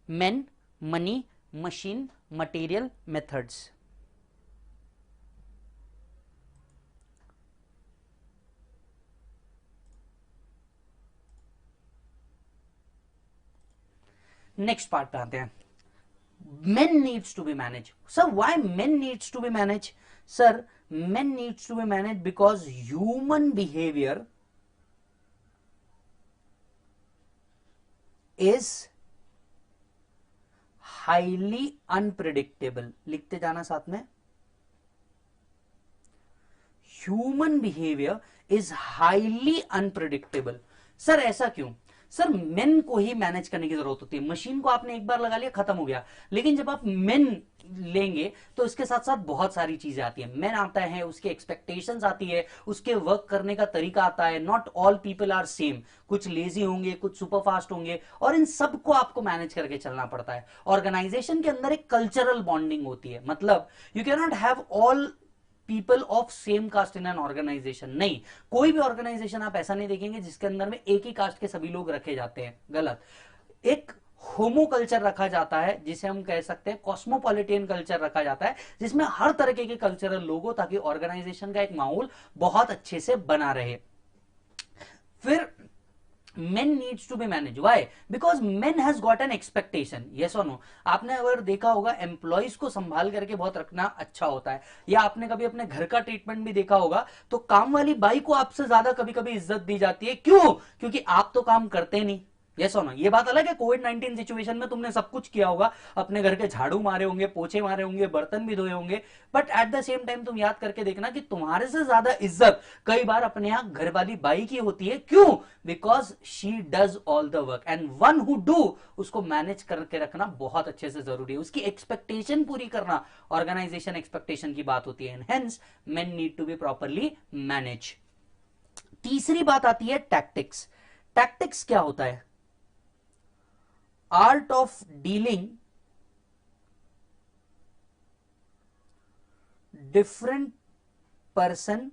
men, money, machine, material, methods. Next part पे आते हैं, men needs to be managed. Sir, why men needs to be managed? Sir, men needs to be managed because human behavior is highly unpredictable. लिखते जाना साथ में, human behaviour is highly unpredictable. Sir ऐसा क्यों? Sir main को ही manage करने की जरूरत होती है। मशीन को आपने एक बार लगा लिया, खत्म हो गया। लेकिन जब आप मेन लेंगे तो इसके साथ साथ बहुत सारी चीजें आती है। मेन आता है, उसके एक्सपेक्टेशंस आती है, उसके वर्क करने का तरीका आता है। Not all people are same, कुछ लेजी होंगे, कुछ सुपर फास्ट होंगे, और इन सबको आपको मैनेज करके चलना पड़ता है। ऑर्गेनाइजेशन के अंदर एक कल्चरल बॉन्डिंग होती है, मतलब you can not have all people of same caste in an organisation. नहीं, कोई भी ऑर्गेनाइजेशन आप ऐसा नहीं देखेंगे जिसके अंदर में एक ही कास्ट के सभी लोग रखे जाते हैं, गलत। एक होमो कल्चर रखा जाता है, जिसे हम कह सकते हैं कॉस्मोपॉलिटियन कल्चर रखा जाता है, जिसमें हर तरह के कल्चरल लोग हो, ताकि ऑर्गेनाइजेशन का एक माहौल बहुत अच्छे से बना रहे। फिर men needs to be managed. Why? Because men has got an expectation. Yes or no? आपने अगर देखा होगा एम्प्लॉइज को संभाल करके बहुत रखना अच्छा होता है, या आपने कभी अपने घर का ट्रीटमेंट भी देखा होगा, तो काम वाली बाई को आपसे ज्यादा कभी कभी इज्जत दी जाती है। क्यों? क्योंकि आप तो काम करते नहीं। यस और नो? ये बात अलग है, कोविड-19 सिचुएशन में तुमने सब कुछ किया होगा, अपने घर के झाड़ू मारे होंगे, पोछे मारे होंगे, बर्तन भी धोए होंगे, but at the same time तुम याद करके देखना कि तुम्हारे से ज्यादा इज्जत कई बार अपने यहां घर वाली बाई की होती है। क्यों? Because she does all the work, and one who do, उसको मैनेज करके रखना बहुत अच्छे से जरूरी है। उसकी एक्सपेक्टेशन पूरी करना ऑर्गेनाइजेशन एक्सपेक्टेशन की बात होती है, hence men need to be properly manage. तीसरी बात आती है टैक्टिक्स। टैक्टिक्स क्या होता है? Art of dealing different person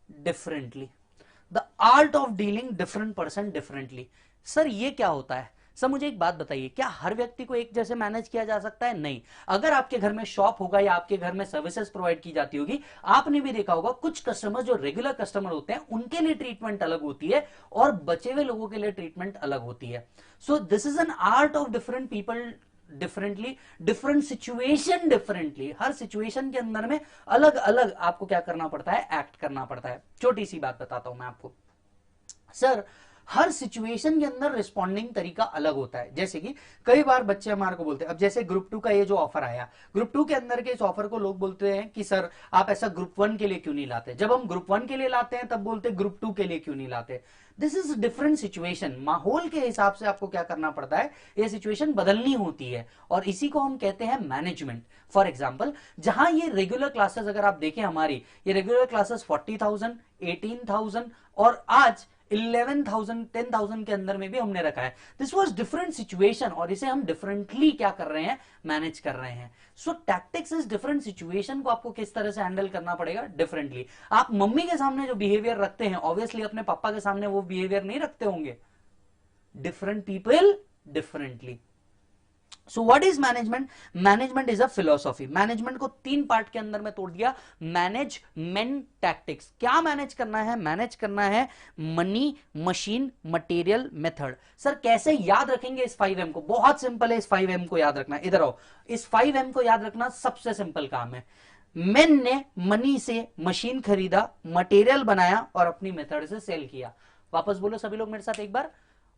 differently. The art of dealing different person differently. Sir ये क्या होता है? सर मुझे एक बात बताइए, क्या हर व्यक्ति को एक जैसे मैनेज किया जा सकता है? नहीं। अगर आपके घर में शॉप होगा या आपके घर में सर्विसेज प्रोवाइड की जाती होगी, आपने भी देखा होगा कुछ कस्टमर जो रेगुलर कस्टमर होते हैं उनके लिए ट्रीटमेंट अलग होती है, और बचे हुए लोगों के लिए ट्रीटमेंट अलग होती है। So this is an art of different people differently, different situation differently. Her situation के अंदर में अलग अलग आपको क्या करना पड़ता है? एक्ट करना पड़ता है। छोटी सी बात बताता हूं मैं आपको। सर हर सिचुएशन के अंदर रिस्पॉन्डिंग तरीका अलग होता है। जैसे कि कई बार बच्चे हमारे को बोलते हैं, अब जैसे ग्रुप 2 का ये जो ऑफर आया, ग्रुप 2 के अंदर के इस ऑफर को लोग बोलते हैं कि सर आप ऐसा ग्रुप 1 के लिए क्यों नहीं लाते? जब हम ग्रुप 1 के लिए लाते हैं तब बोलते हैं ग्रुप 2 के लिए क्यों नहीं लाते? This is different situation. माहौल के हिसाब से आपको क्या करना पड़ता है, ये सिचुएशन बदलनी होती है, और इसी को हम कहते हैं मैनेजमेंट। फॉर एग्जाम्पल, जहां ये रेगुलर क्लासेस अगर आप देखें हमारी, ये रेगुलर क्लासेस 40,000, 18,000 और आज 11,000, 10,000 के अंदर में भी हमने रखा है। दिस वॉज डिफरेंट सिचुएशन, और इसे हम डिफरेंटली क्या कर रहे हैं? मैनेज कर रहे हैं। सो टैक्टिक्स इज डिफरेंट सिचुएशन को आपको किस तरह से हैंडल करना पड़ेगा डिफरेंटली। आप मम्मी के सामने जो बिहेवियर रखते हैं, ऑब्वियसली अपने पापा के सामने वो बिहेवियर नहीं रखते होंगे। Different people differently. So what is management? Management is a philosophy. Management को 3 पार्ट के अंदर में तोड़ दिया। मैनेजमेंट टैक्टिक्स, क्या मैनेज करना है? मैनेज करना है money, machine, material, method. Sir कैसे याद रखेंगे इस 5M को? बहुत सिंपल है इस 5M को याद रखना। इधर आओ, इस 5M को याद रखना सबसे सिंपल काम है। मैन ने मनी से मशीन खरीदा, मटेरियल बनाया और अपनी मेथड से सेल किया। वापस बोलो सभी लोग मेरे साथ एक बार,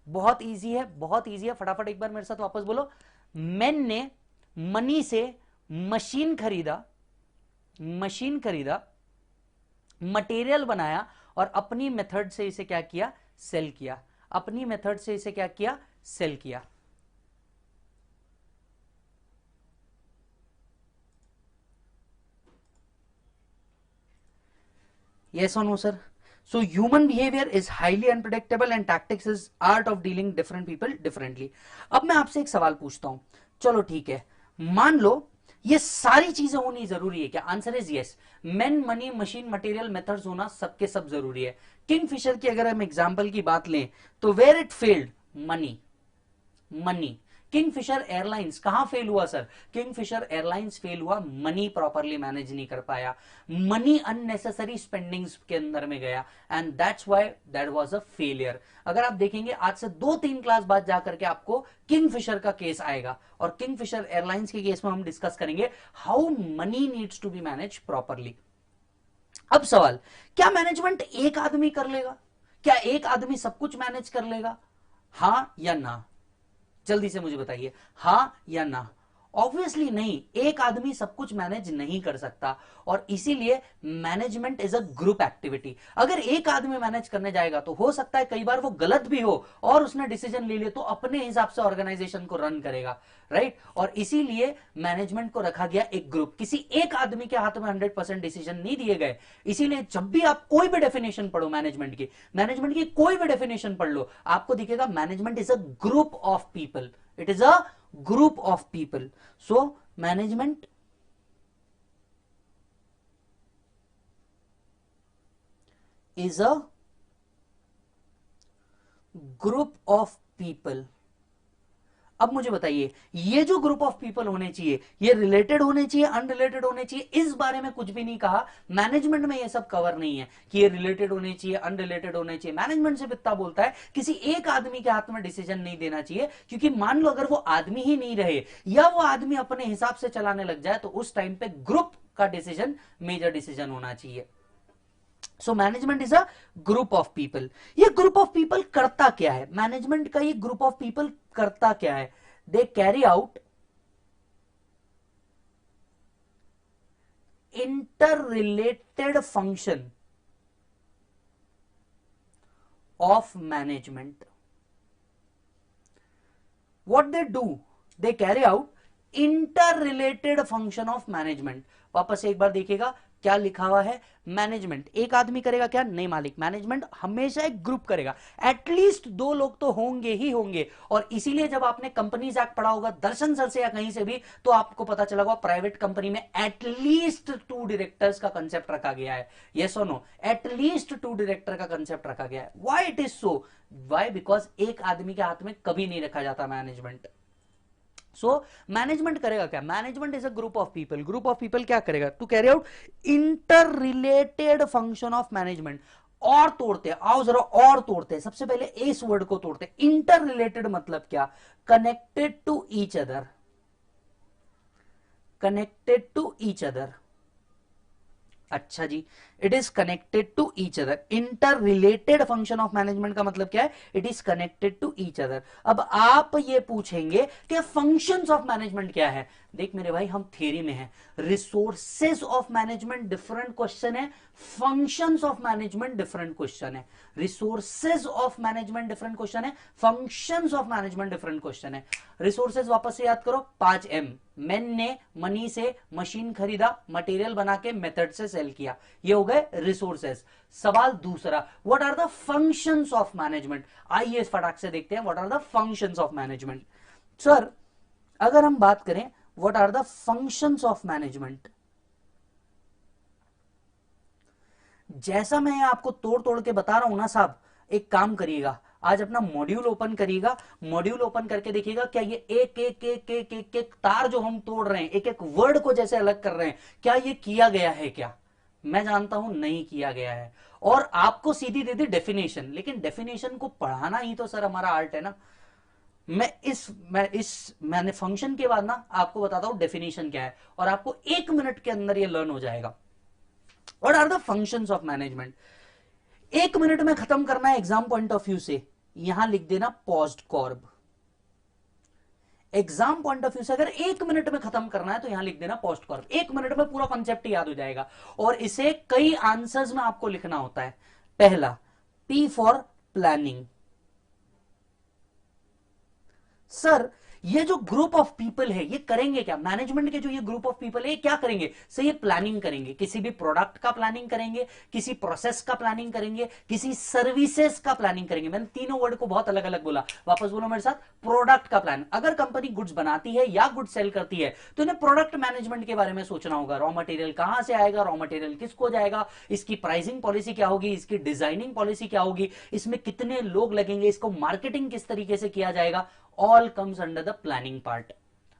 बहुत इजी है, बहुत इजी है, फटाफट एक बार मेरे साथ वापस बोलो। मैन ने मनी से मशीन खरीदा, मशीन खरीदा, मटेरियल बनाया और अपनी मेथड से इसे क्या किया? सेल किया। अपनी मेथड से इसे क्या किया? सेल किया। Yes or no, sir? So human behavior is highly unpredictable and tactics is art of dealing different people differently. अब मैं आपसे एक सवाल पूछता हूं, चलो ठीक है, मान लो ये सारी चीजें होनी जरूरी है क्या? Answer is yes. Man, money, machine, material, methods होना सबके सब जरूरी है। किंगफिशर की अगर हम एग्जांपल की बात लें तो where it failed? Money, money. Kingfisher airlines कहां फेल हुआ सर? किंगफिशर एयरलाइंस फेल हुआ, मनी प्रॉपरली मैनेज नहीं कर पाया, मनी अननेसेसरी स्पेंडिंग्स के अंदर में गया and that's why that was a failure. अगर आप देखेंगे आज से 2-3 क्लास बाद जाकर के आपको किंगफिशर का केस आएगा और किंगफिशर एयरलाइंस के केस में हम डिस्कस करेंगे how money needs to be manage properly. अब सवाल, क्या मैनेजमेंट एक आदमी कर लेगा? क्या एक आदमी सब कुछ मैनेज कर लेगा? हां या ना? जल्दी से मुझे बताइए, हां या ना? ऑब्वियसली नहीं, एक आदमी सब कुछ मैनेज नहीं कर सकता और इसीलिए management is a group activity. अगर एक आदमी मैनेज करने जाएगा तो हो सकता है कई बार वो गलत भी हो और उसने डिसीजन ले लिया तो अपने हिसाब से ऑर्गेनाइजेशन को रन करेगा, राइट? और इसीलिए मैनेजमेंट को रखा गया एक ग्रुप, किसी एक आदमी के हाथ में 100% डिसीजन नहीं दिए गए। इसीलिए जब भी आप कोई भी डेफिनेशन पढ़ो मैनेजमेंट की कोई भी डेफिनेशन पढ़ लो, आपको दिखेगा management is a group of people. It is a group of people. So management is a group of people. अब मुझे बताइए, ये जो ग्रुप ऑफ पीपल होने चाहिए, ये रिलेटेड होने चाहिए, अनरिलेटेड होने चाहिए? इस बारे में कुछ भी नहीं कहा। मैनेजमेंट में ये सब कवर नहीं है कि ये रिलेटेड होने चाहिए, अनरिलेटेड होने चाहिए। मैनेजमेंट सिर्फ इतना बोलता है किसी एक आदमी के हाथ में डिसीजन नहीं देना चाहिए, क्योंकि मान लो अगर वो आदमी ही नहीं रहे या वो आदमी अपने हिसाब से चलाने लग जाए तो उस टाइम पे ग्रुप का डिसीजन मेजर डिसीजन होना चाहिए। सो management is a group of people. ये ग्रुप ऑफ पीपल करता क्या है? मैनेजमेंट का ये ग्रुप ऑफ पीपल करता क्या है? They carry out interrelated function of management. What they do? They carry out interrelated function of management. वापस से एक बार देखिएगा क्या लिखा हुआ है। मैनेजमेंट एक आदमी करेगा क्या? नहीं मालिक, मैनेजमेंट हमेशा एक ग्रुप करेगा। एटलीस्ट 2 लोग तो होंगे ही होंगे। और इसीलिए जब आपने कंपनीज एक्ट पढ़ा होगा दर्शन सर से या कहीं से भी, तो आपको पता चला होगा प्राइवेट कंपनी में एटलीस्ट 2 डायरेक्टर्स का कंसेप्ट रखा गया है। यस और नो? एटलीस्ट 2 डायरेक्टर का कंसेप्ट रखा गया है। Why it is so? Why? Because एक आदमी के हाथ में कभी नहीं रखा जाता मैनेजमेंट। सो मैनेजमेंट करेगा क्या? Management is a group of people. Group of people क्या करेगा? To carry out inter related function of management. और तोड़ते हैं, आओ जरा और तोड़ते हैं। सबसे पहले इस वर्ड को तोड़ते हैं। इंटर रिलेटेड मतलब क्या? Connected to each other, connected to each other. अच्छा जी, it is connected to each other. Inter related function of management का मतलब क्या है? It is connected to each other. अब आप ये पूछेंगे कि फंक्शंस ऑफ मैनेजमेंट क्या है? देख मेरे भाई, हम थ्योरी में हैं। Resources of management different question है, functions of management different question है। Resources of management different question है, functions of management different question है। रिसोर्सेज वापस से याद करो, 5M। मैन ने मनी से मशीन खरीदा, मटेरियल बना के मेथड से सेल किया, ये हो गए रिसोर्सेज। सवाल दूसरा, what are the functions of management? आइए इस फटाक से देखते हैं what are the functions of management. Sir अगर हम बात करें what are the functions of management, जैसा मैं आपको तोड़ तोड़ के बता रहा हूं ना साहब, एक काम करिएगा, आज अपना मॉड्यूल ओपन करिएगा, मॉड्यूल ओपन करके देखिएगा क्या ये एक एक एक एक एक एक तार जो हम तोड़ रहे हैं, एक एक वर्ड को जैसे अलग कर रहे हैं, क्या ये किया गया है? क्या मैं जानता हूं नहीं किया गया है। और आपको सीधी दे दी डेफिनेशन, लेकिन डेफिनेशन को पढ़ाना ही तो सर हमारा आर्ट है ना। मैंने फंक्शन के बाद ना आपको बताता हूं डेफिनेशन क्या है, और आपको 1 मिनट के अंदर ये लर्न हो जाएगा। What are the functions of management? 1 minute में खत्म करना है एग्जाम पॉइंट ऑफ व्यू से, यहां लिख देना POSDCORB. Exam point of view से अगर 1 मिनट में खत्म करना है तो यहां लिख देना पॉस्ट कॉर्ब। 1 मिनट में पूरा कॉन्सेप्ट याद हो जाएगा, और इसे कई आंसर्स में आपको लिखना होता है। पहला, P फॉर प्लानिंग। सर ये जो ग्रुप ऑफ पीपल है ये करेंगे क्या? मैनेजमेंट के जो ये ग्रुप ऑफ पीपल है ये क्या करेंगे? सर ये प्लानिंग करेंगे, किसी भी प्रोडक्ट का प्लानिंग करेंगे, किसी प्रोसेस का प्लानिंग करेंगे, किसी सर्विसेज का प्लानिंग करेंगे। मैंने तीनों वर्ड को बहुत अलग अलग बोला, वापस बोलो मेरे साथ। प्रोडक्ट का प्लान, अगर कंपनी गुड्स बनाती है या गुड्स सेल करती है तो इन्हें प्रोडक्ट मैनेजमेंट के बारे में सोचना होगा। रॉ मटेरियल कहां से आएगा, रॉ मटेरियल किसको जाएगा, इसकी प्राइसिंग पॉलिसी क्या होगी, इसकी डिजाइनिंग पॉलिसी क्या होगी, इसमें कितने लोग लगेंगे, इसको मार्केटिंग किस तरीके से किया जाएगा, all comes under the planning part.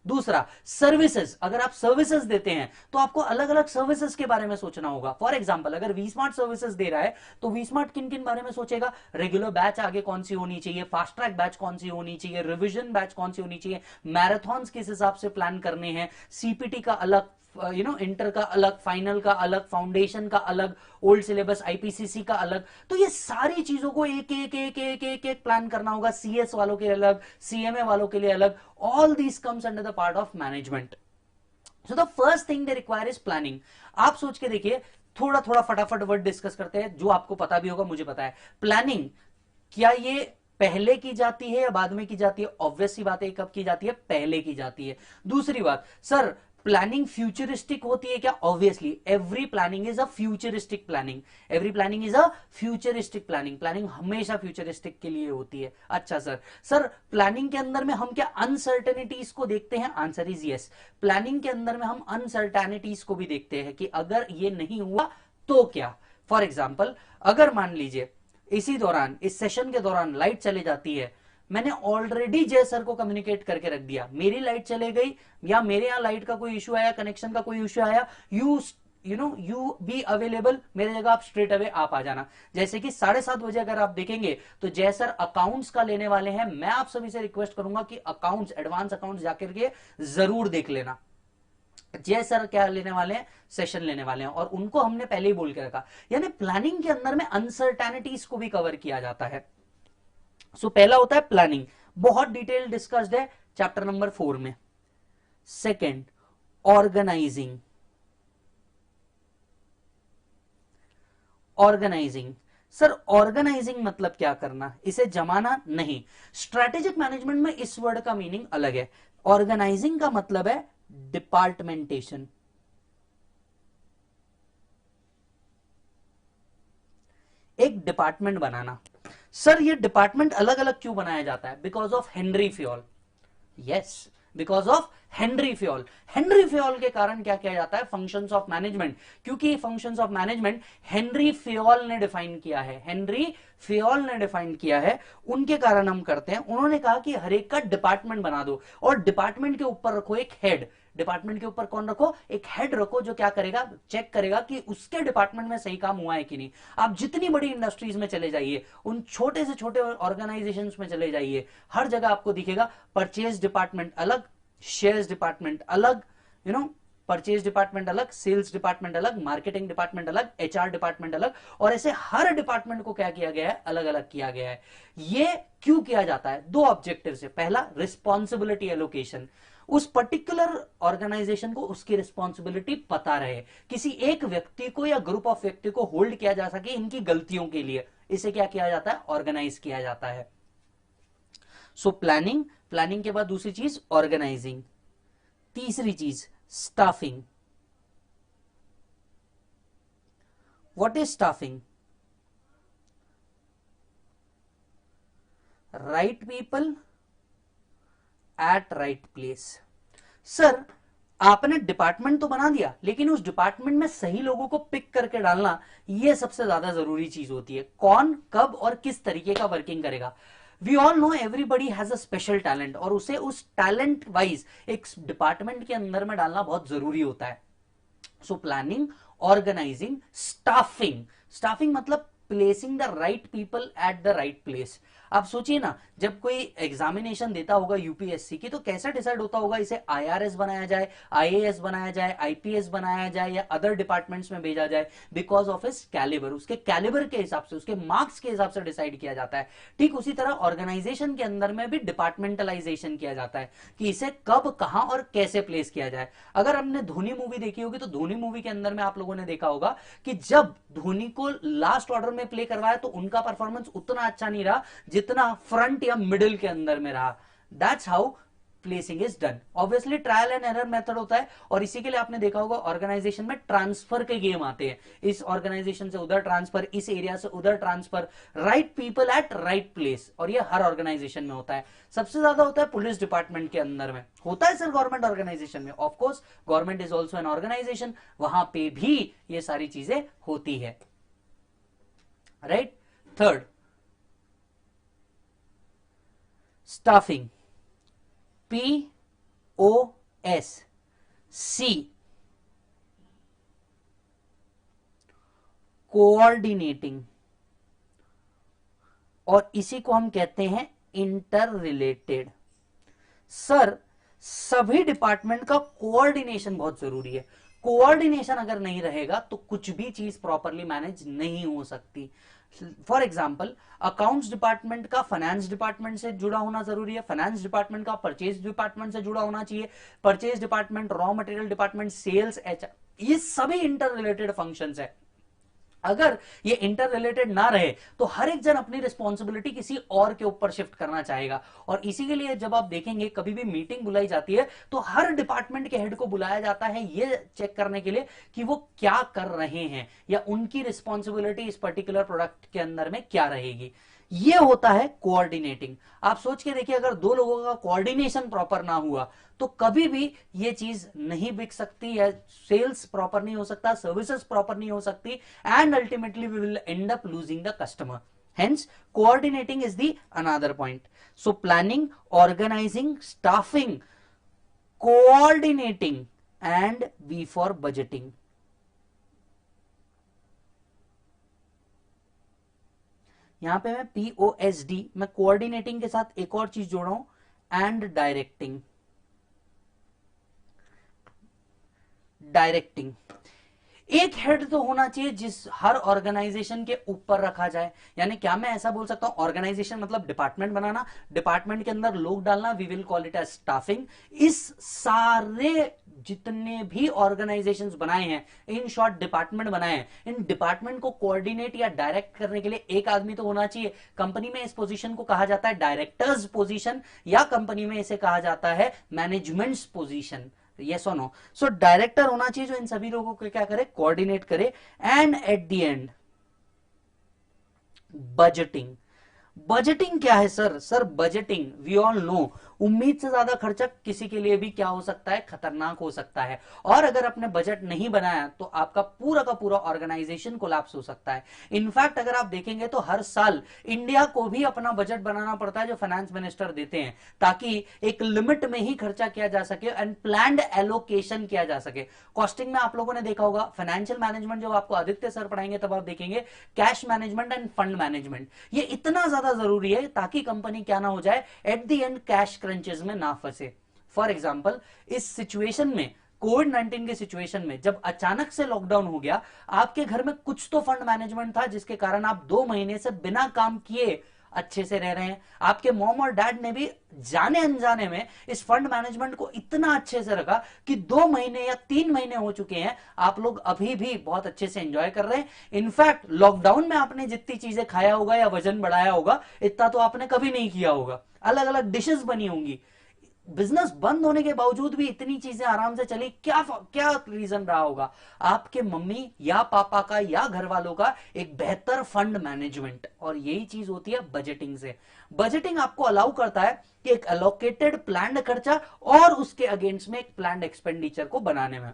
दूसरा, सर्विसेज। अगर आप सर्विसेज देते हैं तो आपको अलग अलग सर्विसेज के बारे में सोचना होगा। फॉर एग्जांपल अगर वी स्मार्ट सर्विसेज दे रहा है तो वी स्मार्ट किन किन बारे में सोचेगा? रेगुलर बैच आगे कौन सी होनी चाहिए, फास्ट ट्रैक बैच कौन सी होनी चाहिए, रिविजन बैच कौन सी होनी चाहिए, मैराथन किस हिसाब से प्लान करने हैं, सीपीटी का अलग, इंटर का अलग, फाइनल का अलग, फाउंडेशन का अलग, ओल्ड सिलेबस आईपीसीसी का अलग। तो ये सारी चीजों को एक एक एक एक एक एक प्लान करना होगा। सीएस वालों के लिए अलग, सीएमए वालों के लिए अलग। All these comes under the part of management. So the first thing they require is planning. आप सोच के देखिए, थोड़ा थोड़ा फटाफट वर्ड डिस्कस करते हैं जो आपको पता भी होगा, मुझे पता है। प्लानिंग, क्या ये पहले की जाती है या बाद में की जाती है? ऑब्वियस सी बात है, कब की जाती है? पहले की जाती है। दूसरी बात, सर प्लानिंग फ्यूचरिस्टिक होती है क्या? Obviously every planning is a futuristic planning, every planning is a futuristic planning. Planning हमेशा फ्यूचरिस्टिक के लिए होती है। अच्छा सर प्लानिंग के अंदर में हम क्या अनसर्टेनिटीज को देखते हैं? Answer is yes. प्लानिंग के अंदर में हम अनसर्टेनिटीज को भी देखते हैं कि अगर ये नहीं हुआ तो क्या। फॉर एग्जाम्पल अगर मान लीजिए इसी दौरान, इस सेशन के दौरान लाइट चले जाती है, मैंने ऑलरेडी जय सर को कम्युनिकेट करके रख दिया, मेरी लाइट चले गई या मेरे यहां लाइट का कोई इशू आया, कनेक्शन का कोई इशू आया, यू बी अवेलेबल, मेरे जगह आप स्ट्रेट अवे आप आ जाना। जैसे कि 7:30 बजे अगर आप देखेंगे तो जय सर अकाउंट्स का लेने वाले हैं, मैं आप सभी से रिक्वेस्ट करूंगा कि अकाउंट्स, एडवांस अकाउंट्स जाकर के जरूर देख लेना। जय सर क्या लेने वाले हैं? सेशन लेने वाले हैं, और उनको हमने पहले ही बोल के रखा। यानी प्लानिंग के अंदर में अनसर्टेनिटीज को भी कवर किया जाता है। सो पहला होता है प्लानिंग, बहुत डिटेल डिस्कस्ड है चैप्टर नंबर 4 में। Second, organising. Organising, sir organising मतलब क्या करना? इसे जमाना नहीं। स्ट्रेटेजिक मैनेजमेंट में इस वर्ड का मीनिंग अलग है। ऑर्गेनाइजिंग का मतलब है डिपार्टमेंटेशन। एक डिपार्टमेंट बनाना। सर ये डिपार्टमेंट अलग अलग क्यों बनाया जाता है? Because of Henri Fayol. Yes, because of Henri Fayol. Henri Fayol के कारण क्या किया जाता है? Functions of management. क्योंकि functions of management Henri Fayol ने डिफाइन किया है, हेनरी फ्योल ने डिफाइन किया है, उनके कारण हम करते हैं। उन्होंने कहा कि हर एक का डिपार्टमेंट बना दो, और डिपार्टमेंट के ऊपर रखो एक हेड। डिपार्टमेंट के ऊपर कौन रखो? एक हेड रखो, जो क्या करेगा? चेक करेगा कि उसके डिपार्टमेंट में सही काम हुआ है कि नहीं। आप जितनी बड़ी इंडस्ट्रीज में चले जाइए, उन छोटे से छोटे ऑर्गेनाइजेशन में चले जाइए, हर जगह आपको दिखेगा परचेज डिपार्टमेंट अलग, शेयर्स डिपार्टमेंट अलग, परचेज डिपार्टमेंट अलग, सेल्स डिपार्टमेंट अलग, मार्केटिंग डिपार्टमेंट अलग, एचआर डिपार्टमेंट अलग, और ऐसे हर डिपार्टमेंट को क्या किया गया है? अलग अलग किया गया है। ये क्यों किया जाता है? दो ऑब्जेक्टिव से। पहला, रिस्पॉन्सिबिलिटी एलोकेशन, उस पर्टिकुलर ऑर्गेनाइजेशन को उसकी रिस्पॉन्सिबिलिटी पता रहे, किसी एक व्यक्ति को या ग्रुप ऑफ व्यक्ति को होल्ड किया जा सके इनकी गलतियों के लिए। इसे क्या किया जाता है? ऑर्गेनाइज किया जाता है। सो प्लानिंग, प्लानिंग के बाद दूसरी चीज ऑर्गेनाइजिंग, तीसरी चीज staffing. What is staffing? Right people eight right place. Sir आपने डिपार्टमेंट तो बना दिया, लेकिन उस डिपार्टमेंट में सही लोगों को पिक करके डालना, ये सबसे ज्यादा जरूरी चीज होती है। कौन कब और किस तरीके का वर्किंग करेगा। We all know everybody has a special talent, और उसे उस टैलेंट वाइज एक डिपार्टमेंट के अंदर में डालना बहुत जरूरी होता है। So planning, organising, staffing. Staffing मतलब placing the right people at the right place. आप सोचिए ना, जब कोई एग्जामिनेशन देता होगा यूपीएससी की, तो कैसे डिसाइड होता होगा इसे आईआरएस बनाया जाए, आईएएस बनाया जाए, आईपीएस बनाया जाए, या अदर डिपार्टमेंट्स में भेजा जाए। बिकॉज ऑफ हिज कैलिबर, उसके कैलिबर के हिसाब से, उसके मार्क्स के हिसाब से डिसाइड किया जाता है। ठीक उसी तरह ऑर्गेनाइजेशन के अंदर में भी डिपार्टमेंटलाइजेशन किया जाता है कि इसे कब, कहां और कैसे प्लेस किया जाए। अगर हमने धोनी मूवी देखी होगी, तो धोनी मूवी के अंदर में आप लोगों ने देखा होगा कि जब धोनी को लास्ट ऑर्डर में प्ले करवाया, तो उनका परफॉर्मेंस उतना अच्छा नहीं रहा जितना फ्रंट या मिडिल के अंदर में रहा। That's how placing is done. Obviously trial and error method होता है, और इसी के लिए आपने देखा होगा ऑर्गेनाइजेशन में ट्रांसफर के गेम आते हैं। इस ऑर्गेनाइजेशन से उधर ट्रांसफर, इस एरिया से उधर transfer, right people eight right place, और ये हर ऑर्गेनाइजेशन में होता है। सबसे ज्यादा होता है पुलिस डिपार्टमेंट के अंदर में, होता है सर गवर्नमेंट ऑर्गेनाइजेशन में। Of course government is also an organisation, वहां पे भी ये सारी चीजें होती है। Right. Third, staffing, POSC, coordinating, और इसी को हम कहते हैं इंटर रिलेटेड। सर सभी डिपार्टमेंट का कोऑर्डिनेशन बहुत जरूरी है। कोऑर्डिनेशन अगर नहीं रहेगा तो कुछ भी चीज प्रॉपरली मैनेज नहीं हो सकती। फॉर एग्जाम्पल, अकाउंट्स डिपार्टमेंट का फाइनेंस डिपार्टमेंट से जुड़ा होना जरूरी है, फाइनेंस डिपार्टमेंट का परचेज डिपार्टमेंट से जुड़ा होना चाहिए, purchase department, raw material department, sales, HR, ये सभी इंटर रिलेटेड फंक्शंस है। अगर ये इंटर रिलेटेड ना रहे तो हर एक जन अपनी रिस्पॉन्सिबिलिटी किसी और के ऊपर शिफ्ट करना चाहेगा। और इसी के लिए जब आप देखेंगे कभी भी मीटिंग बुलाई जाती है, तो हर डिपार्टमेंट के हेड को बुलाया जाता है ये चेक करने के लिए कि वो क्या कर रहे हैं, या उनकी रिस्पॉन्सिबिलिटी इस पर्टिकुलर प्रोडक्ट के अंदर में क्या रहेगी। ये होता है कोऑर्डिनेटिंग। आप सोच के देखिए, अगर दो लोगों का कोऑर्डिनेशन प्रॉपर ना हुआ तो कभी भी ये चीज नहीं बिक सकती, या सेल्स प्रॉपर नहीं हो सकता, सर्विसेज प्रॉपर नहीं हो सकती, and ultimately we will end up losing the customer. Hence, coordinating is the another point. So, planning, organizing, staffing, coordinating, and B for budgeting. यहां पे मैं POSD, मैं कोऑर्डिनेटिंग के साथ एक और चीज जोड़ रहा हूं, एंड डायरेक्टिंग। डायरेक्टिंग, एक हेड तो होना चाहिए जिस हर ऑर्गेनाइजेशन के ऊपर रखा जाए। यानी क्या मैं ऐसा बोल सकता हूं, ऑर्गेनाइजेशन मतलब डिपार्टमेंट बनाना, डिपार्टमेंट के अंदर लोग डालना, we will call it as staffing. इस सारे जितने भी ऑर्गेनाइजेशंस बनाए हैं, इन शॉर्ट डिपार्टमेंट बनाए हैं, इन डिपार्टमेंट को कोऑर्डिनेट या डायरेक्ट करने के लिए एक आदमी तो होना चाहिए। कंपनी में इस पोजीशन को कहा जाता है डायरेक्टर्स पोजीशन, या कंपनी में इसे कहा जाता है मैनेजमेंट्स पोजीशन। यस और नो। सो डायरेक्टर होना चाहिए जो इन सभी लोगों को क्या करे, कोऑर्डिनेट करे। And at the end budgeting. Budgeting क्या है sir? Sir budgeting, we all know, उम्मीद से ज्यादा खर्चा किसी के लिए भी क्या हो सकता है, खतरनाक हो सकता है। और अगर आपने बजट नहीं बनाया तो आपका पूरा का पूरा ऑर्गेनाइजेशन कोलैप्स हो सकता है। इनफैक्ट अगर आप देखेंगे तो हर साल इंडिया को भी अपना बजट बनाना पड़ता है जो फाइनेंस मिनिस्टर देते हैं, ताकि एक लिमिट में ही खर्चा किया जा सके एंड प्लान्ड एलोकेशन किया जा सके। कॉस्टिंग में आप लोगों ने देखा होगा, फाइनेंशियल मैनेजमेंट जब आपको आदित्य सर पढ़ाएंगे तब आप देखेंगे cash management end fund management, ये इतना ज्यादा जरूरी है ताकि कंपनी क्या ना हो जाए, eight the and cash crunches में ना फंसे। फॉर एग्जांपल, इस सिचुएशन में, कोविड-19 के सिचुएशन में, जब अचानक से लॉकडाउन हो गया, आपके घर में कुछ तो फंड मैनेजमेंट था जिसके कारण आप 2 महीने से बिना काम किए अच्छे से रह रहे हैं। आपके मॉम और डैड ने भी जाने अनजाने में इस फंड मैनेजमेंट को इतना अच्छे से रखा कि 2 महीने या 3 महीने हो चुके हैं, आप लोग अभी भी बहुत अच्छे से एंजॉय कर रहे हैं। इनफैक्ट लॉकडाउन में आपने जितनी चीजें खाया होगा या वजन बढ़ाया होगा, इतना तो आपने कभी नहीं किया होगा। अलग अलग डिशेस बनी होंगी, बिजनेस बंद होने के बावजूद भी इतनी चीजें आराम से चली, क्या क्या रीजन रहा होगा? आपके मम्मी या पापा का या घर वालों का एक बेहतर फंड मैनेजमेंट, और यही चीज होती है बजटिंग से। बजटिंग आपको अलाउ करता है कि एक एलोकेटेड प्लान्ड खर्चा और उसके अगेंस्ट में एक प्लान्ड एक्सपेंडिचर को बनाने में।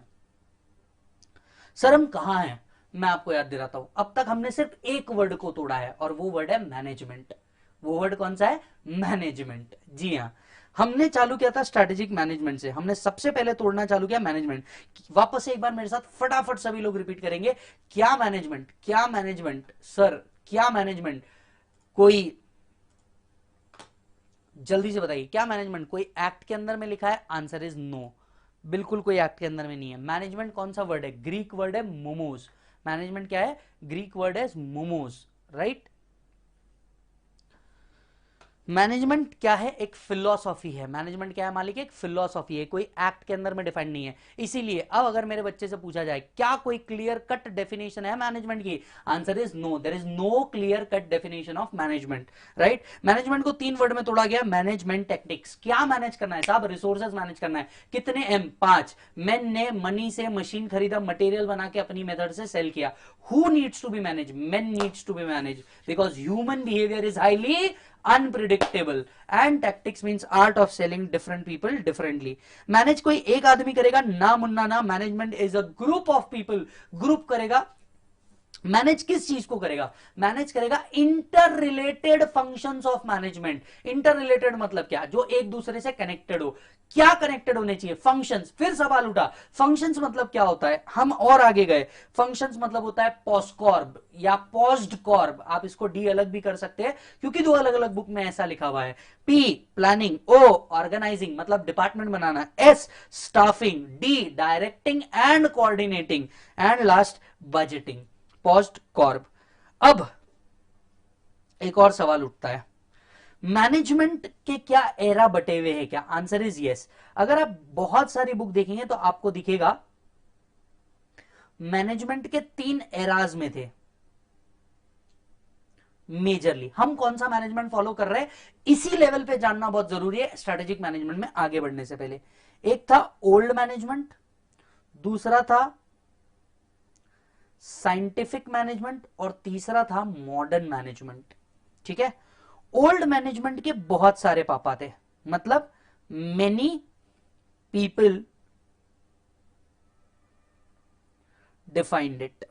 सर हम कहां हैं? मैं आपको याद दिलाता हूं। अब तक हमने सिर्फ एक वर्ड को तोड़ा है और वो वर्ड है मैनेजमेंट। वो वर्ड कौन सा है? मैनेजमेंट। जी हाँ, हमने चालू किया था स्ट्रेटेजिक मैनेजमेंट से, हमने सबसे पहले तोड़ना चालू किया मैनेजमेंट। वापस से एक बार मेरे साथ फटाफट सभी लोग रिपीट करेंगे, क्या मैनेजमेंट, क्या मैनेजमेंट सर, क्या मैनेजमेंट? कोई जल्दी से बताइए, क्या मैनेजमेंट? कोई एक्ट के अंदर में लिखा है? आंसर इज नो, बिल्कुल कोई एक्ट के अंदर में नहीं है। मैनेजमेंट कौन सा वर्ड है? ग्रीक वर्ड है मोमोज। मैनेजमेंट क्या है? ग्रीक वर्ड है मोमोज, राइट। मैनेजमेंट क्या है? एक फिलॉसफी है। मैनेजमेंट क्या है मालिक? एक फिलॉसफी है, कोई एक्ट के अंदर में डिफाइन नहीं है। इसीलिए अब अगर मेरे बच्चे से पूछा जाए क्या कोई क्लियर कट डेफिनेशन है मैनेजमेंट की, answer is no, there is no clear cut definition of management, right. Management को 3 वर्ड में तोड़ा गया, मैनेजमेंट टेक्टिक्स। क्या मैनेज करना है साहब? रिसोर्सेज मैनेज करना है। कितने एम? 5। मैन ने मनी से मशीन खरीदा, मटेरियल बना के अपनी मेथड से सेल किया। Who needs to be manage? Man needs to be manage, because human behaviour is highly unpredictable and tactics means art of selling different people differently. Manage कोई एक आदमी करेगा ना मुन्ना ना, management is a group of people, group करेगा। Manage किस चीज को करेगा? मैनेज करेगा inter related functions of management. Inter related मतलब क्या? जो एक दूसरे से कनेक्टेड हो। क्या कनेक्टेड होने चाहिए? फंक्शंस। फिर सवाल उठा, फंक्शंस मतलब क्या होता है? हम और आगे गए, फंक्शंस मतलब होता है पॉस्कॉर्ब या पॉज्ड कॉर्ब। आप इसको डी अलग भी कर सकते हैं क्योंकि 2 अलग अलग बुक में ऐसा लिखा हुआ है। पी प्लानिंग, ओ ऑर्गेनाइजिंग मतलब डिपार्टमेंट बनाना, S staffing, D directing and coordinating, and last budgeting, POSDCORB. अब एक और सवाल उठता है, मैनेजमेंट के क्या एरा बटे हुए हैं क्या? Answer is yes. अगर आप बहुत सारी बुक देखेंगे तो आपको दिखेगा मैनेजमेंट के 3 एराज में थे मेजरली। हम कौन सा मैनेजमेंट फॉलो कर रहे हैं इसी लेवल पे जानना बहुत जरूरी है स्ट्रेटेजिक मैनेजमेंट में आगे बढ़ने से पहले। एक था ओल्ड मैनेजमेंट, दूसरा था साइंटिफिक मैनेजमेंट, और तीसरा था मॉडर्न मैनेजमेंट। ठीक है, ओल्ड मैनेजमेंट के बहुत सारे पापा थे, मतलब many people defined it,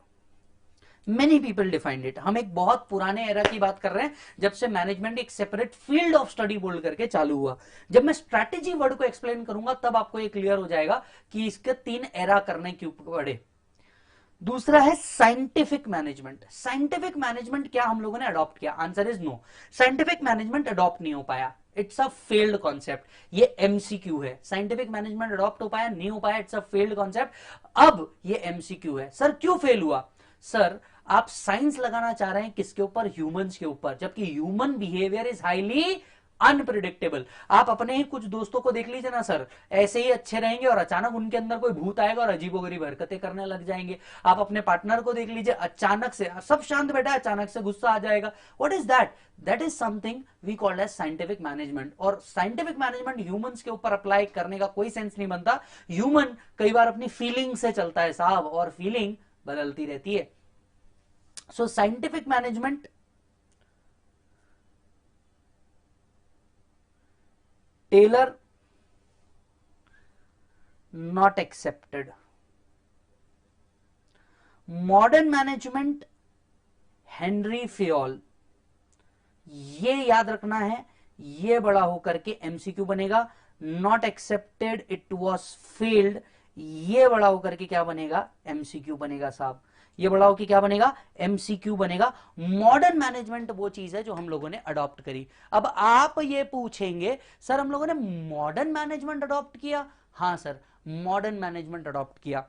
many people defined it. हम एक बहुत पुराने एरा की बात कर रहे हैं जब से मैनेजमेंट एक सेपरेट फील्ड ऑफ स्टडी बोल करके चालू हुआ। जब मैं स्ट्रैटेजी वर्ड को एक्सप्लेन करूंगा तब आपको ये क्लियर हो जाएगा कि इसके 3 एरा करने क्यों पड़े। दूसरा है साइंटिफिक मैनेजमेंट। साइंटिफिक मैनेजमेंट क्या हम लोगों ने अडॉप्ट किया? Answer is no, scientific management adopt नहीं हो पाया, इट्स अ फेल्ड कॉन्सेप्ट। ये एमसीक्यू है, साइंटिफिक मैनेजमेंट अडॉप्ट हो पाया नहीं हो पाया, इट्स अ फेल्ड कॉन्सेप्ट। अब ये एमसीक्यू है। सर क्यों फेल हुआ? सर आप साइंस लगाना चाह रहे हैं किसके ऊपर? ह्यूमंस के ऊपर, जबकि human behaviour is highly unpredictable. आप अपने ही कुछ दोस्तों को देख लीजिए ना सर, ऐसे ही अच्छे रहेंगे और अचानक उनके अंदर कोई भूत आएगा और अजीबोगरीब हरकतें करने लग जाएंगे। आप अपने पार्टनर को देख लीजिए, अचानक से सब शांत बैठा है, अचानक से गुस्सा आ जाएगा। What is that? That is something we called as scientific management. और साइंटिफिक मैनेजमेंट ह्यूमंस के ऊपर अप्लाई करने का कोई सेंस नहीं बनता। ह्यूमन कई बार अपनी फीलिंग से चलता है साहब, और फीलिंग बदलती रहती है। सो scientific management Taylor not accepted. Modern management Henry Fayol. ये याद रखना है, ये बड़ा होकर के एमसीक्यू बनेगा। Not accepted, it was failed, ये बड़ा होकर के क्या बनेगा? एमसीक्यू बनेगा साहब। ये बड़ा होकर क्या बनेगा? एमसीक्यू बनेगा। मॉडर्न मैनेजमेंट वो चीज है जो हम लोगों ने अडॉप्ट करी। अब आप ये पूछेंगे सर हम लोगों ने मॉडर्न मैनेजमेंट अडॉप्ट किया? हाँ सर, मॉडर्न मैनेजमेंट अडॉप्ट किया।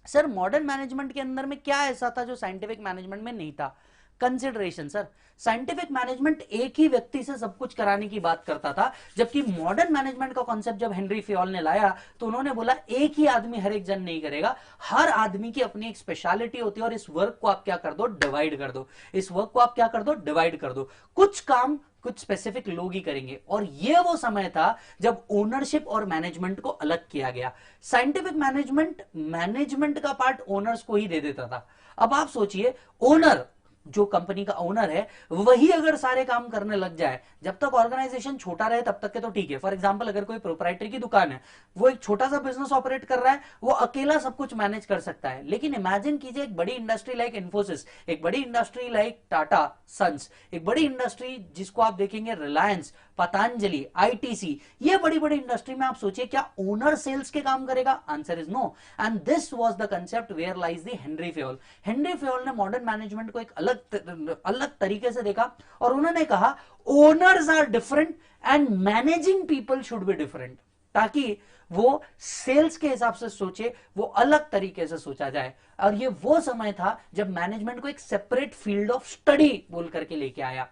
सर मॉडर्न मैनेजमेंट के अंदर में क्या ऐसा था जो साइंटिफिक मैनेजमेंट में नहीं था? कंसिडरेशन। सर साइंटिफिक मैनेजमेंट एक ही व्यक्ति से सब कुछ कराने की बात करता था, जबकि मॉडर्न मैनेजमेंट का कॉन्सेप्ट जब हेनरी फेयोल ने लाया तो उन्होंने बोला एक ही आदमी हर एक जन नहीं करेगा, हर आदमी की अपनी एक स्पेशलिटी होती है और इस वर्क को आप क्या कर दो? डिवाइड कर दो। इस वर्क को आप क्या कर दो? डिवाइड कर दो। कुछ काम कुछ स्पेसिफिक लोग ही करेंगे। और ये वो समय था जब ओनरशिप और मैनेजमेंट को अलग किया गया। साइंटिफिक मैनेजमेंट का पार्ट ओनर्स को ही दे देता था। अब आप सोचिए, ओनर, जो कंपनी का ओनर है, वही अगर सारे काम करने लग जाए, जब तक ऑर्गेनाइजेशन छोटा रहे तब तक के तो ठीक है। फॉर एग्जांपल, अगर कोई प्रोप्राइटरी की दुकान है, वो एक छोटा सा बिजनेस ऑपरेट कर रहा है, वो अकेला सब कुछ मैनेज कर सकता है। लेकिन इमेजिन कीजिए एक बड़ी इंडस्ट्री लाइक इन्फोसिस, एक बड़ी इंडस्ट्री लाइक टाटा सन्स, एक बड़ी इंडस्ट्री जिसको आप देखेंगे रिलायंस, पतंजलि, आईटीसी, ये बड़ी बड़ी इंडस्ट्री में आप सोचिए क्या ओनर सेल्स के काम करेगा? Answer is no. And this was the concept where lies the Henri Fayol. Henri Fayol ने मॉडर्न मैनेजमेंट को एक अलग तरीके से देखा और उन्होंने कहा owners are different and managing people should be different, ताकि वो सेल्स के हिसाब से सोचे, वो अलग तरीके से सोचा जाए। और ये वो समय था जब मैनेजमेंट को एक सेपरेट फील्ड ऑफ स्टडी बोल करके लेके आया।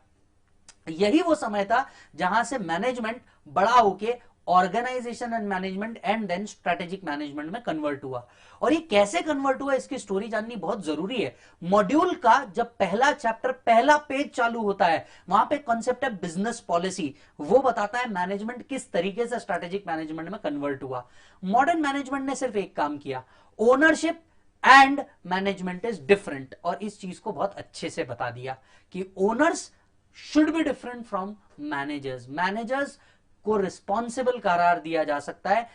यही वो समय था जहां से मैनेजमेंट बड़ा होके organisation and management and then strategic management में कन्वर्ट हुआ। और ये कैसे कन्वर्ट हुआ, इसकी स्टोरी जाननी बहुत जरूरी है। मॉड्यूल का जब पहला चैप्टर, पहला पेज चालू होता है, वहां पे कॉन्सेप्ट है बिजनेस पॉलिसी। वो बताता है मैनेजमेंट किस तरीके से स्ट्रेटेजिक मैनेजमेंट में कन्वर्ट हुआ। मॉडर्न मैनेजमेंट ने सिर्फ एक काम किया, ownership and management is different, और इस चीज को बहुत अच्छे से बता दिया कि owners should be different from managers. Managers को रिस्पॉन्सिबल करार दिया जा सकता है,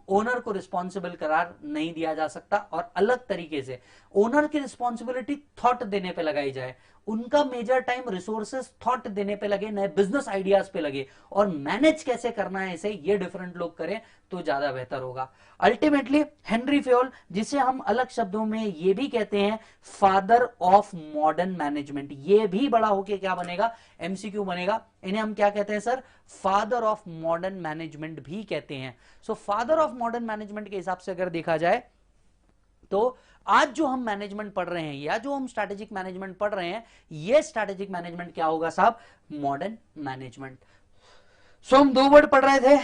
ओनर को रिस्पॉन्सिबल करार नहीं दिया जा सकता। और अलग तरीके से ओनर की रिस्पॉन्सिबिलिटी थॉट देने पे लगाई जाए, उनका मेजर टाइम रिसोर्सेस थॉट देने पे लगे, नए बिजनेस आइडियाज पे लगे, और मैनेज कैसे करना है इसे, ये डिफरेंट लोग करें तो ज्यादा बेहतर होगा। अल्टीमेटली हेनरी फेयोल, जिसे हम अलग शब्दों में ये भी कहते हैं फादर ऑफ मॉडर्न मैनेजमेंट, ये भी बड़ा होके क्या बनेगा, एमसीक्यू बनेगा। इन्हें हम क्या कहते हैं sir? Father of modern management भी कहते हैं। So father of modern management के हिसाब से अगर देखा जाए तो आज जो हम मैनेजमेंट पढ़ रहे हैं या जो हम स्ट्रैटेजिक मैनेजमेंट पढ़ रहे हैं, ये स्ट्रैटेजिक मैनेजमेंट क्या होगा साहब? Modern management. सो हम दो वर्ड पढ़ रहे थे।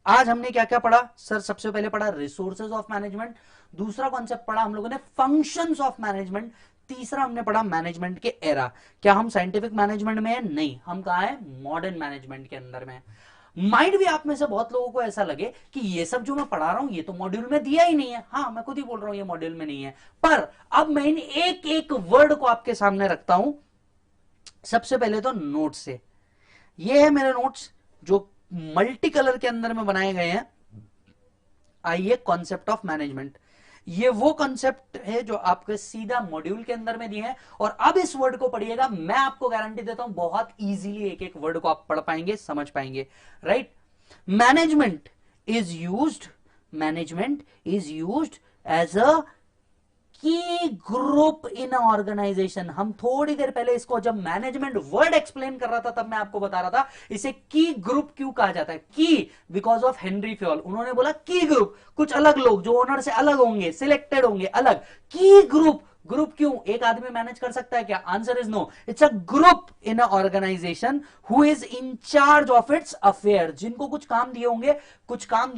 आज हमने क्या क्या पढ़ा सर? सबसे पहले पढ़ा रिसोर्सेज ऑफ मैनेजमेंट, दूसरा कॉन्सेप्ट पढ़ा हम लोगों ने फंक्शंस ऑफ मैनेजमेंट, तीसरा हमने पढ़ा मैनेजमेंट के एरा। क्या हम साइंटिफिक मैनेजमेंट में है? नहीं, हम कहां है? मॉडर्न मैनेजमेंट के अंदर में। माइंड भी आप में से बहुत लोगों को ऐसा लगे कि ये सब जो मैं पढ़ा रहा हूं ये तो मॉड्यूल में दिया ही नहीं है। हाँ, मैं खुद ही बोल रहा हूं ये मॉड्यूल में नहीं है, पर अब मैं इन एक एक वर्ड को आपके सामने रखता हूं। सबसे पहले तो नोट्स से, ये है मेरे नोट्स जो मल्टी कलर के अंदर में बनाए गए हैं। आइए, कॉन्सेप्ट ऑफ मैनेजमेंट, ये वो कॉन्सेप्ट है जो आपके सीधा मॉड्यूल के अंदर में दिए हैं। और अब इस वर्ड को पढ़िएगा, मैं आपको गारंटी देता हूं बहुत इजीली एक एक वर्ड को आप पढ़ पाएंगे, समझ पाएंगे। Right? Management is used as a key group in organisation. हम थोड़ी देर पहले इसको जब मैनेजमेंट वर्ड एक्सप्लेन कर रहा था तब मैं आपको बता रहा था इसे की ग्रुप क्यों कहा जाता है। की बिकॉज ऑफ हेनरी फेयोल, उन्होंने बोला की ग्रुप, कुछ अलग लोग जो ओनर से अलग होंगे, सिलेक्टेड होंगे, अलग। की ग्रुप, ग्रुप क्यों? एक आदमी मैनेज कर सकता है क्या? Answer is no. It's a group in a organisation who is in charge of its affair. जिनको कुछ काम दिए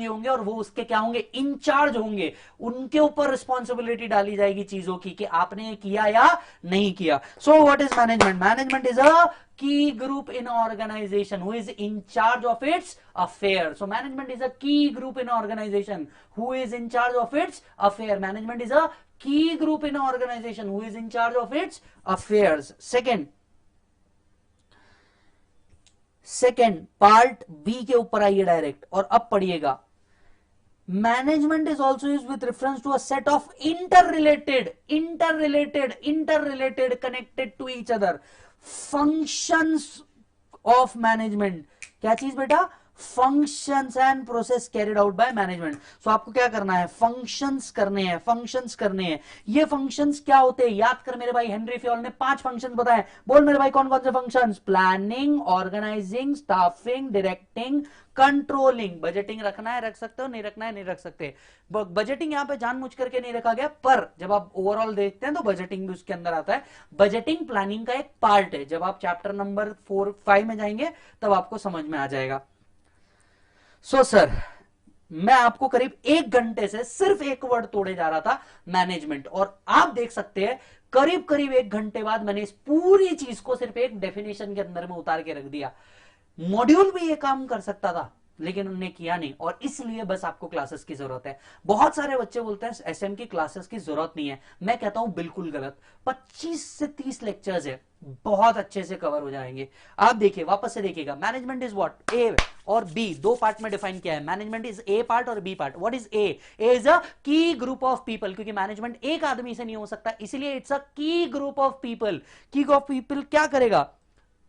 होंगे और वो उसके क्या होंगे? इंचार्ज होंगे। उनके ऊपर रिस्पॉन्सिबिलिटी डाली जाएगी चीजों की कि आपने ये किया या नहीं किया। So what is management? Management is a key group in organization who is in charge of its affairs. So management is a key group in organization who is in charge of its affair. Management is a key group in organization who is in charge of its affairs. second part B के ऊपर आइए direct, और अब पढ़िएगा। Management is also use with reference to a set of interrelated connected to each other functions of management. क्या चीज बेटा? Functions and process carried out by management. So आपको क्या करना है? फंक्शंस करने हैं। ये फंक्शंस क्या होते हैं? याद कर मेरे भाई, हेनरी फेयोल ने 5 फंक्शंस बताए। बोल मेरे भाई कौन कौन से functions? Planning, organising, staffing, directing, controlling. Budgeting रखना है रख सकते हो, नहीं रखना है नहीं रख सकते। बजटिंग यहां पे जानबूझ करके नहीं रखा गया, पर जब आप ओवरऑल देखते हैं तो बजटिंग भी उसके अंदर आता है। बजटिंग प्लानिंग का एक पार्ट है। जब आप चैप्टर नंबर 4-5 में जाएंगे तब आपको समझ में आ जाएगा। सो सर, मैं आपको करीब 1 घंटे से सिर्फ एक वर्ड तोड़े जा रहा था, मैनेजमेंट, और आप देख सकते हैं करीब करीब 1 घंटे बाद मैंने इस पूरी चीज को सिर्फ एक डेफिनेशन के अंदर में उतार के रख दिया। मॉड्यूल भी ये काम कर सकता था लेकिन उन्होंने किया नहीं, और इसलिए बस आपको क्लासेस की जरूरत है। बहुत सारे बच्चे बोलते हैं एसएम की क्लासेस की जरूरत नहीं है, मैं कहता हूं बिल्कुल गलत। 25 से 30 लेक्चर्स है, बहुत अच्छे से कवर हो जाएंगे। आप देखिए, वापस से देखिएगा, मैनेजमेंट इज व्हाट, ए और बी, दो पार्ट में डिफाइन किया है। मैनेजमेंट इज ए पार्ट और B part. What is A? A is a key group of people, क्योंकि मैनेजमेंट एक आदमी से नहीं हो सकता, इसलिए it's a key group of people. Key group of people क्या करेगा?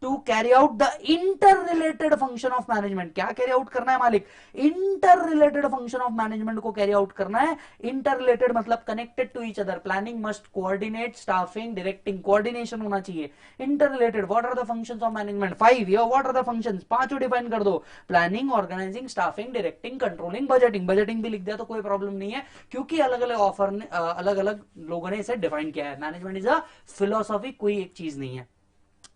To carry out the inter related function of management. क्या कैरी आउट करना है मालिक? Inter related function of management को कैरी आउट करना है। इंटर रिलेटेड मतलब connected to each other. Planning must coordinate, staffing, directing, coordination होना चाहिए। Inter related, what are the functions of management? 5। या what are the functions? 5 define कर दो। Planning, organising, staffing, directing, controlling, budgeting. Budgeting भी लिख दिया तो कोई प्रॉब्लम नहीं है, क्योंकि अलग अलग ऑफर ने अलग अलग लोगों ने इसे डिफाइन किया है। मैनेजमेंट इज अ फिलोसॉफी, कोई एक चीज नहीं है।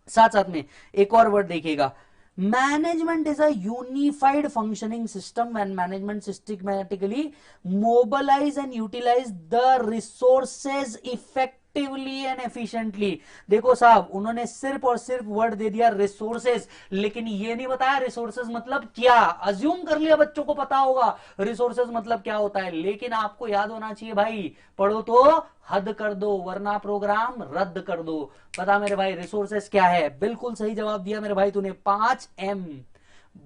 साथ साथ में एक और वर्ड देखिएगा, management is a unified functioning system when management systematically mobilise and utilise the resources effectively and efficiently. देखो साहब, उन्होंने सिर्फ और सिर्फ वर्ड दे दिया रिसोर्सेज, लेकिन ये नहीं बताया रिसोर्सेज मतलब क्या। अज्यूम कर लिया बच्चों को पता होगा रिसोर्सेज मतलब क्या होता है, लेकिन आपको याद होना चाहिए भाई, पढ़ो तो हद कर दो वरना प्रोग्राम रद्द कर दो। पता मेरे भाई रिसोर्सेस क्या है? बिल्कुल सही जवाब दिया मेरे भाई तूने, 5M।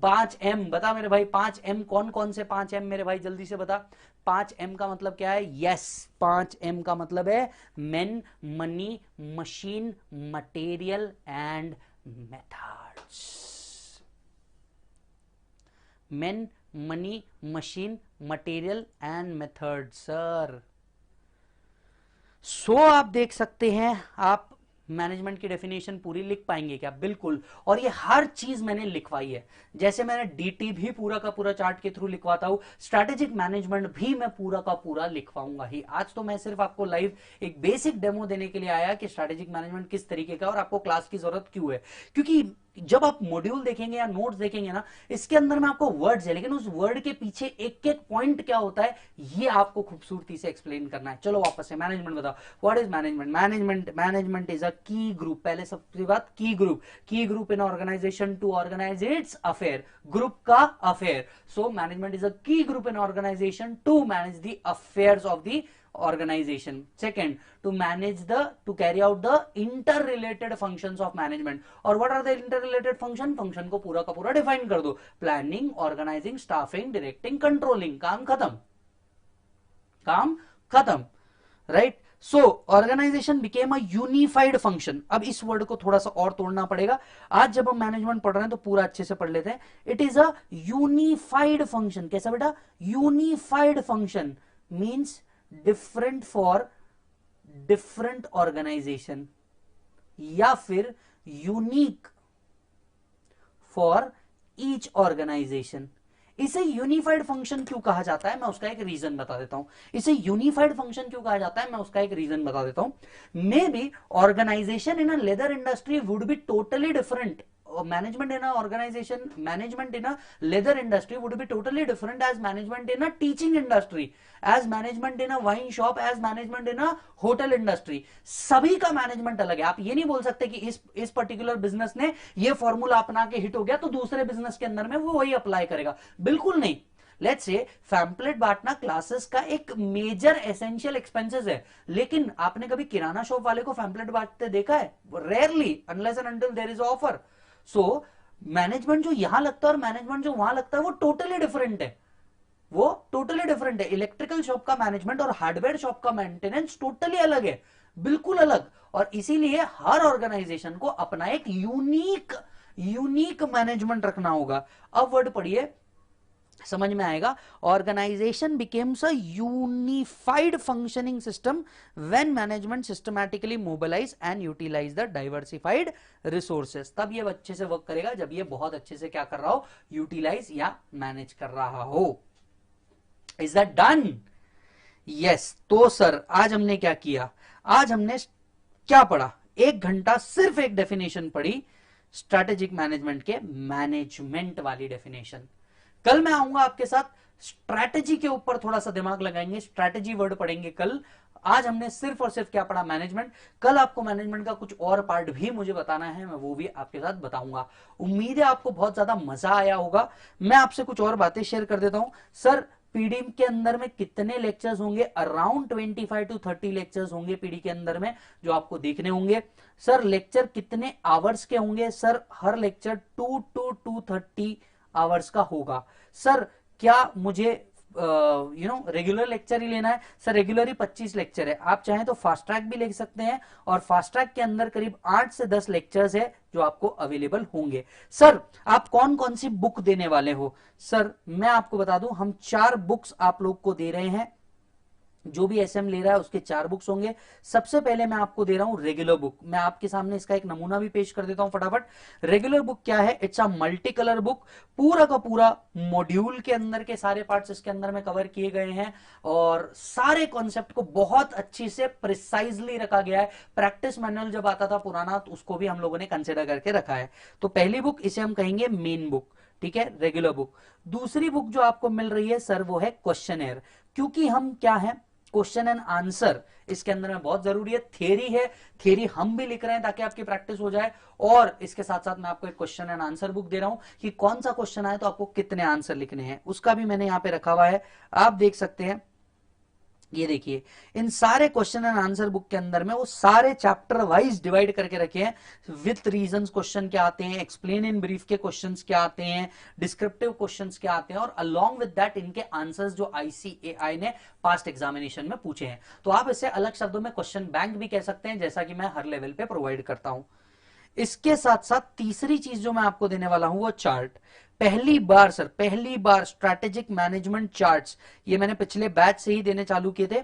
5M बता मेरे भाई, 5M कौन कौन से 5M मेरे भाई, जल्दी से बता। 5M का मतलब क्या है? यस, 5M का मतलब है main, money, machine, material and methods. Main, money, machine, material and method. Sir आप देख सकते हैं, आप मैनेजमेंट की डेफिनेशन पूरी लिख पाएंगे क्या? बिल्कुल, और ये हर चीज मैंने लिखवाई है। जैसे मैंने डीटी भी पूरा का पूरा चार्ट के थ्रू लिखवाता हूं, स्ट्रैटेजिक मैनेजमेंट भी मैं पूरा का पूरा लिखवाऊंगा ही। आज तो मैं सिर्फ आपको लाइव एक बेसिक डेमो देने के लिए आया कि स्ट्रैटेजिक मैनेजमेंट किस तरीके का और आपको क्लास की जरूरत क्यों है। क्योंकि जब आप मॉड्यूल देखेंगे या नोट्स देखेंगे ना, इसके अंदर में आपको वर्ड्स है, लेकिन उस वर्ड के पीछे एक एक पॉइंट क्या होता है ये आपको खूबसूरती से एक्सप्लेन करना है। चलो वापस से मैनेजमेंट बताओ, what is management? Management is a key group. पहले सबसे बात, key group in organisation to organise its affair, group का affair. So management is a key group in organisation to manage the affairs of the organization. Second, to carry out the interrelated functions of management. और what are the interrelated function को पूरा का पूरा define कर दो। Planning, organising, staffing, directing, controlling. काम खत्म, right. So organisation became a unified function. अब इस वर्ड को थोड़ा सा और तोड़ना पड़ेगा। आज जब हम मैनेजमेंट पढ़ रहे हैं तो पूरा अच्छे से पढ़ लेते हैं। It is a unified function. कैसा बेटा? Unified function means different for different organisation, या फिर यूनिक फॉर ईच ऑर्गेनाइजेशन। इसे यूनिफाइड फंक्शन क्यों कहा जाता है, मैं उसका एक रीजन बता देता हूं। इसे यूनिफाइड फंक्शन क्यों कहा जाता है, मैं उसका एक रीजन बता देता हूं। May be organisation in a leather industry would be totally different. Management in a organization, management in a leather industry would be totally different as management in a teaching industry, as management in a wine shop, as management in a hotel industry. सभी का management अलग है। आप ये नहीं बोल सकते कि इस पर्टिकुलर बिजनेस ने ये फॉर्मूला अपना के हिट हो गया तो दूसरे बिजनेस के अंदर में वो वही अप्लाई करेगा, बिल्कुल नहीं। लेट्स से पैम्पलेट बांटना क्लासेस का एक मेजर एसेंशियल एक्सपेंसेस है, लेकिन आपने कभी किराना शॉप वाले को पैम्पलेट बांटते देखा है? Rarely, unless and until there is offer. So management जो यहां लगता है और मैनेजमेंट जो वहां लगता है वो टोटली डिफरेंट है। वो टोटली डिफरेंट है। इलेक्ट्रिकल शॉप का मैनेजमेंट और हार्डवेयर शॉप का मेंटेनेंस टोटली अलग है, बिल्कुल अलग। और इसीलिए हर ऑर्गेनाइजेशन को अपना एक यूनिक मैनेजमेंट रखना होगा। अब वर्ड पढ़िए, समझ में आएगा। Organisation becomes a unified functioning system when management systematically mobilise and utilise the diversified resources. तब ये अच्छे से वर्क करेगा जब ये बहुत अच्छे से क्या कर रहा हो, यूटिलाइज या मैनेज कर रहा हो। Is that done? यस। तो सर आज हमने क्या किया? आज हमने क्या पढ़ा? 1 घंटा सिर्फ एक डेफिनेशन पढ़ी, स्ट्रैटेजिक मैनेजमेंट के मैनेजमेंट वाली डेफिनेशन। कल मैं आऊंगा आपके साथ, स्ट्रैटेजी के ऊपर थोड़ा सा दिमाग लगाएंगे, स्ट्रैटेजी वर्ड पढ़ेंगे कल। आज हमने सिर्फ और सिर्फ क्या पढ़ा, मैनेजमेंट। कल आपको मैनेजमेंट का कुछ और पार्ट भी मुझे बताना है, मैं वो भी आपके साथ बताऊंगा। उम्मीद है आपको बहुत ज्यादा मजा आया होगा। मैं आपसे कुछ और बातें शेयर कर देता हूं। सर पीडी के अंदर में कितने लेक्चर्स होंगे? अराउंड 25 to 30 लेक्चर्स होंगे पीडी के अंदर में, जो आपको देखने होंगे। सर लेक्चर कितने आवर्स के होंगे? Sir her lecture 2 to 230 hours का होगा। सर क्या मुझे रेगुलर लेक्चर ही लेना है? सर रेगुलर ही 25 लेक्चर है, आप चाहें तो फास्ट ट्रैक भी ले सकते हैं, और फास्ट ट्रैक के अंदर करीब 8 से 10 लेक्चर्स है जो आपको अवेलेबल होंगे। सर आप कौन कौन सी बुक देने वाले हो? सर मैं आपको बता दूं, हम 4 बुक्स आप लोग को दे रहे हैं। जो भी एसएम ले रहा है उसके 4 बुक्स होंगे। सबसे पहले मैं आपको दे रहा हूं रेगुलर बुक। मैं आपके सामने इसका एक नमूना भी पेश कर देता हूं फटाफट। रेगुलर बुक क्या है? It's a multi colour book. पूरा का पूरा मॉड्यूल के अंदर के सारे पार्ट्स इसके अंदर में कवर किए गए हैं, और सारे कॉन्सेप्ट को बहुत अच्छी से प्रिसाइजली रखा गया है। प्रैक्टिस मैनुअल जब आता था पुराना, तो उसको भी हम लोगों ने कंसिडर करके रखा है। तो पहली बुक, इसे हम कहेंगे मेन बुक, ठीक है, रेगुलर बुक। दूसरी बुक जो आपको मिल रही है सर, वो है क्वेश्चनर। क्योंकि हम क्या है, क्वेश्चन एंड आंसर इसके अंदर में बहुत जरूरी है। थियरी है, थियरी हम भी लिख रहे हैं ताकि आपकी प्रैक्टिस हो जाए, और इसके साथ साथ मैं आपको एक क्वेश्चन एंड आंसर बुक दे रहा हूं कि कौन सा क्वेश्चन आए तो आपको कितने आंसर लिखने हैं, उसका भी मैंने यहां पे रखा हुआ है, आप देख सकते हैं। ये देखिए, इन सारे क्वेश्चन एंड आंसर बुक के अंदर में वो सारे चैप्टर वाइज डिवाइड करके रखे हैं। विथ रीजंस क्वेश्चन क्या आते हैं, एक्सप्लेन इन ब्रीफ के क्वेश्चंस क्या आते हैं, डिस्क्रिप्टिव क्वेश्चंस क्या आते हैं, और अलोंग विद दैट इनके आंसर्स जो आईसीएआई ने पास्ट एग्जामिनेशन में पूछे हैं। तो आप इसे अलग शब्दों में क्वेश्चन बैंक भी कह सकते हैं, जैसा कि मैं हर लेवल पे प्रोवाइड करता हूं। इसके साथ साथ तीसरी चीज जो मैं आपको देने वाला हूं वो चार्ट। पहली बार सर, पहली बार स्ट्रैटेजिक मैनेजमेंट चार्ट्स, ये मैंने पिछले बैच से ही देने चालू किए थे।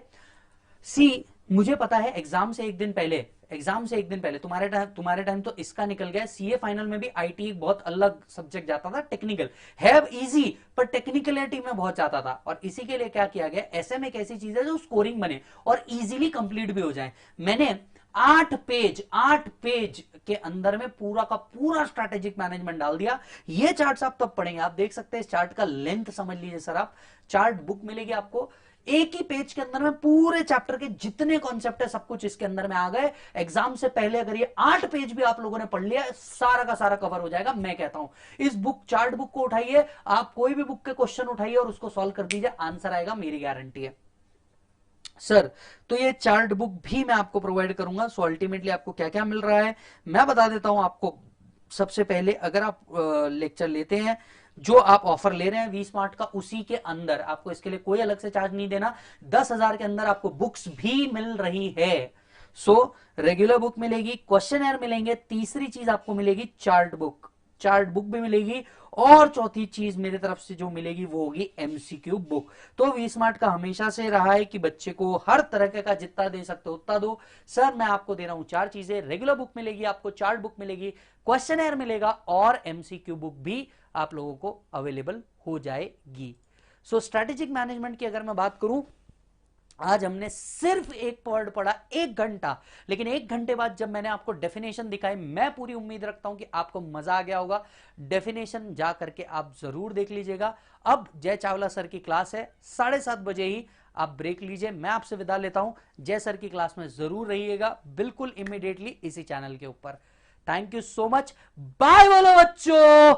सी, मुझे पता है एग्जाम से एक दिन पहले, तुम्हारे टाइम तो इसका निकल गया। सीए फाइनल में भी आईटी एक बहुत अलग सब्जेक्ट जाता था, टेक्निकल है इजी, पर टेक्निकलिटी में बहुत जाता था। और इसी के लिए क्या किया गया, एसएम एक ऐसी चीज है जो स्कोरिंग बने और इजीली कंप्लीट भी हो जाए। मैंने 8 पेज के अंदर में पूरा का पूरा स्ट्रैटेजिक मैनेजमेंट डाल दिया। ये चार्ट्स आप तब पढ़ेंगे, आप देख सकते हैं इस चार्ट का लेंथ समझ लीजिए सर। आप चार्ट बुक मिलेगी आपको, एक ही पेज के अंदर में पूरे चैप्टर के जितने कॉन्सेप्ट है सब कुछ इसके अंदर में आ गए। एग्जाम से पहले अगर ये 8 पेज भी आप लोगों ने पढ़ लिया, सारा का सारा कवर हो जाएगा। मैं कहता हूं इस बुक, चार्ट बुक को उठाइए, आप कोई भी बुक के क्वेश्चन उठाइए और उसको सॉल्व कर दीजिए, आंसर आएगा, मेरी गारंटी है सर। तो ये चार्ट बुक भी मैं आपको प्रोवाइड करूंगा। सो अल्टीमेटली आपको क्या क्या मिल रहा है मैं बता देता हूं आपको। सबसे पहले अगर आप लेक्चर लेते हैं, जो आप ऑफर ले रहे हैं वी स्मार्ट का, उसी के अंदर आपको इसके लिए कोई अलग से चार्ज नहीं देना। 10,000 के अंदर आपको बुक्स भी मिल रही है। सो रेगुलर बुक मिलेगी, क्वेश्चनर मिलेंगे, तीसरी चीज आपको मिलेगी चार्ट बुक, चार्ट बुक भी मिलेगी, और चौथी चीज मेरी तरफ से जो मिलेगी वो होगी एमसीक्यू बुक। तो वी स्मार्ट का हमेशा से रहा है कि बच्चे को हर तरह का जितना दे सकते हो उतना दो। सर मैं आपको दे रहा हूं 4 चीजें, रेगुलर बुक मिलेगी आपको, चार्ट बुक मिलेगी, क्वेश्चनर मिलेगा, और एमसीक्यू बुक भी आप लोगों को अवेलेबल हो जाएगी। सो स्ट्रैटेजिक मैनेजमेंट की अगर मैं बात करूं, आज हमने सिर्फ एक वर्ड पढ़ा 1 घंटा, लेकिन 1 घंटे बाद जब मैंने आपको डेफिनेशन दिखाई, मैं पूरी उम्मीद रखता हूं कि आपको मजा आ गया होगा। डेफिनेशन जा करके आप जरूर देख लीजिएगा। अब जय चावला सर की क्लास है 7:30 बजे ही, आप ब्रेक लीजिए, मैं आपसे विदा लेता हूं। जय सर की क्लास में जरूर रहिएगा, बिल्कुल इमीडिएटली इसी चैनल के ऊपर। Thank you so much, bye बोलो बच्चों।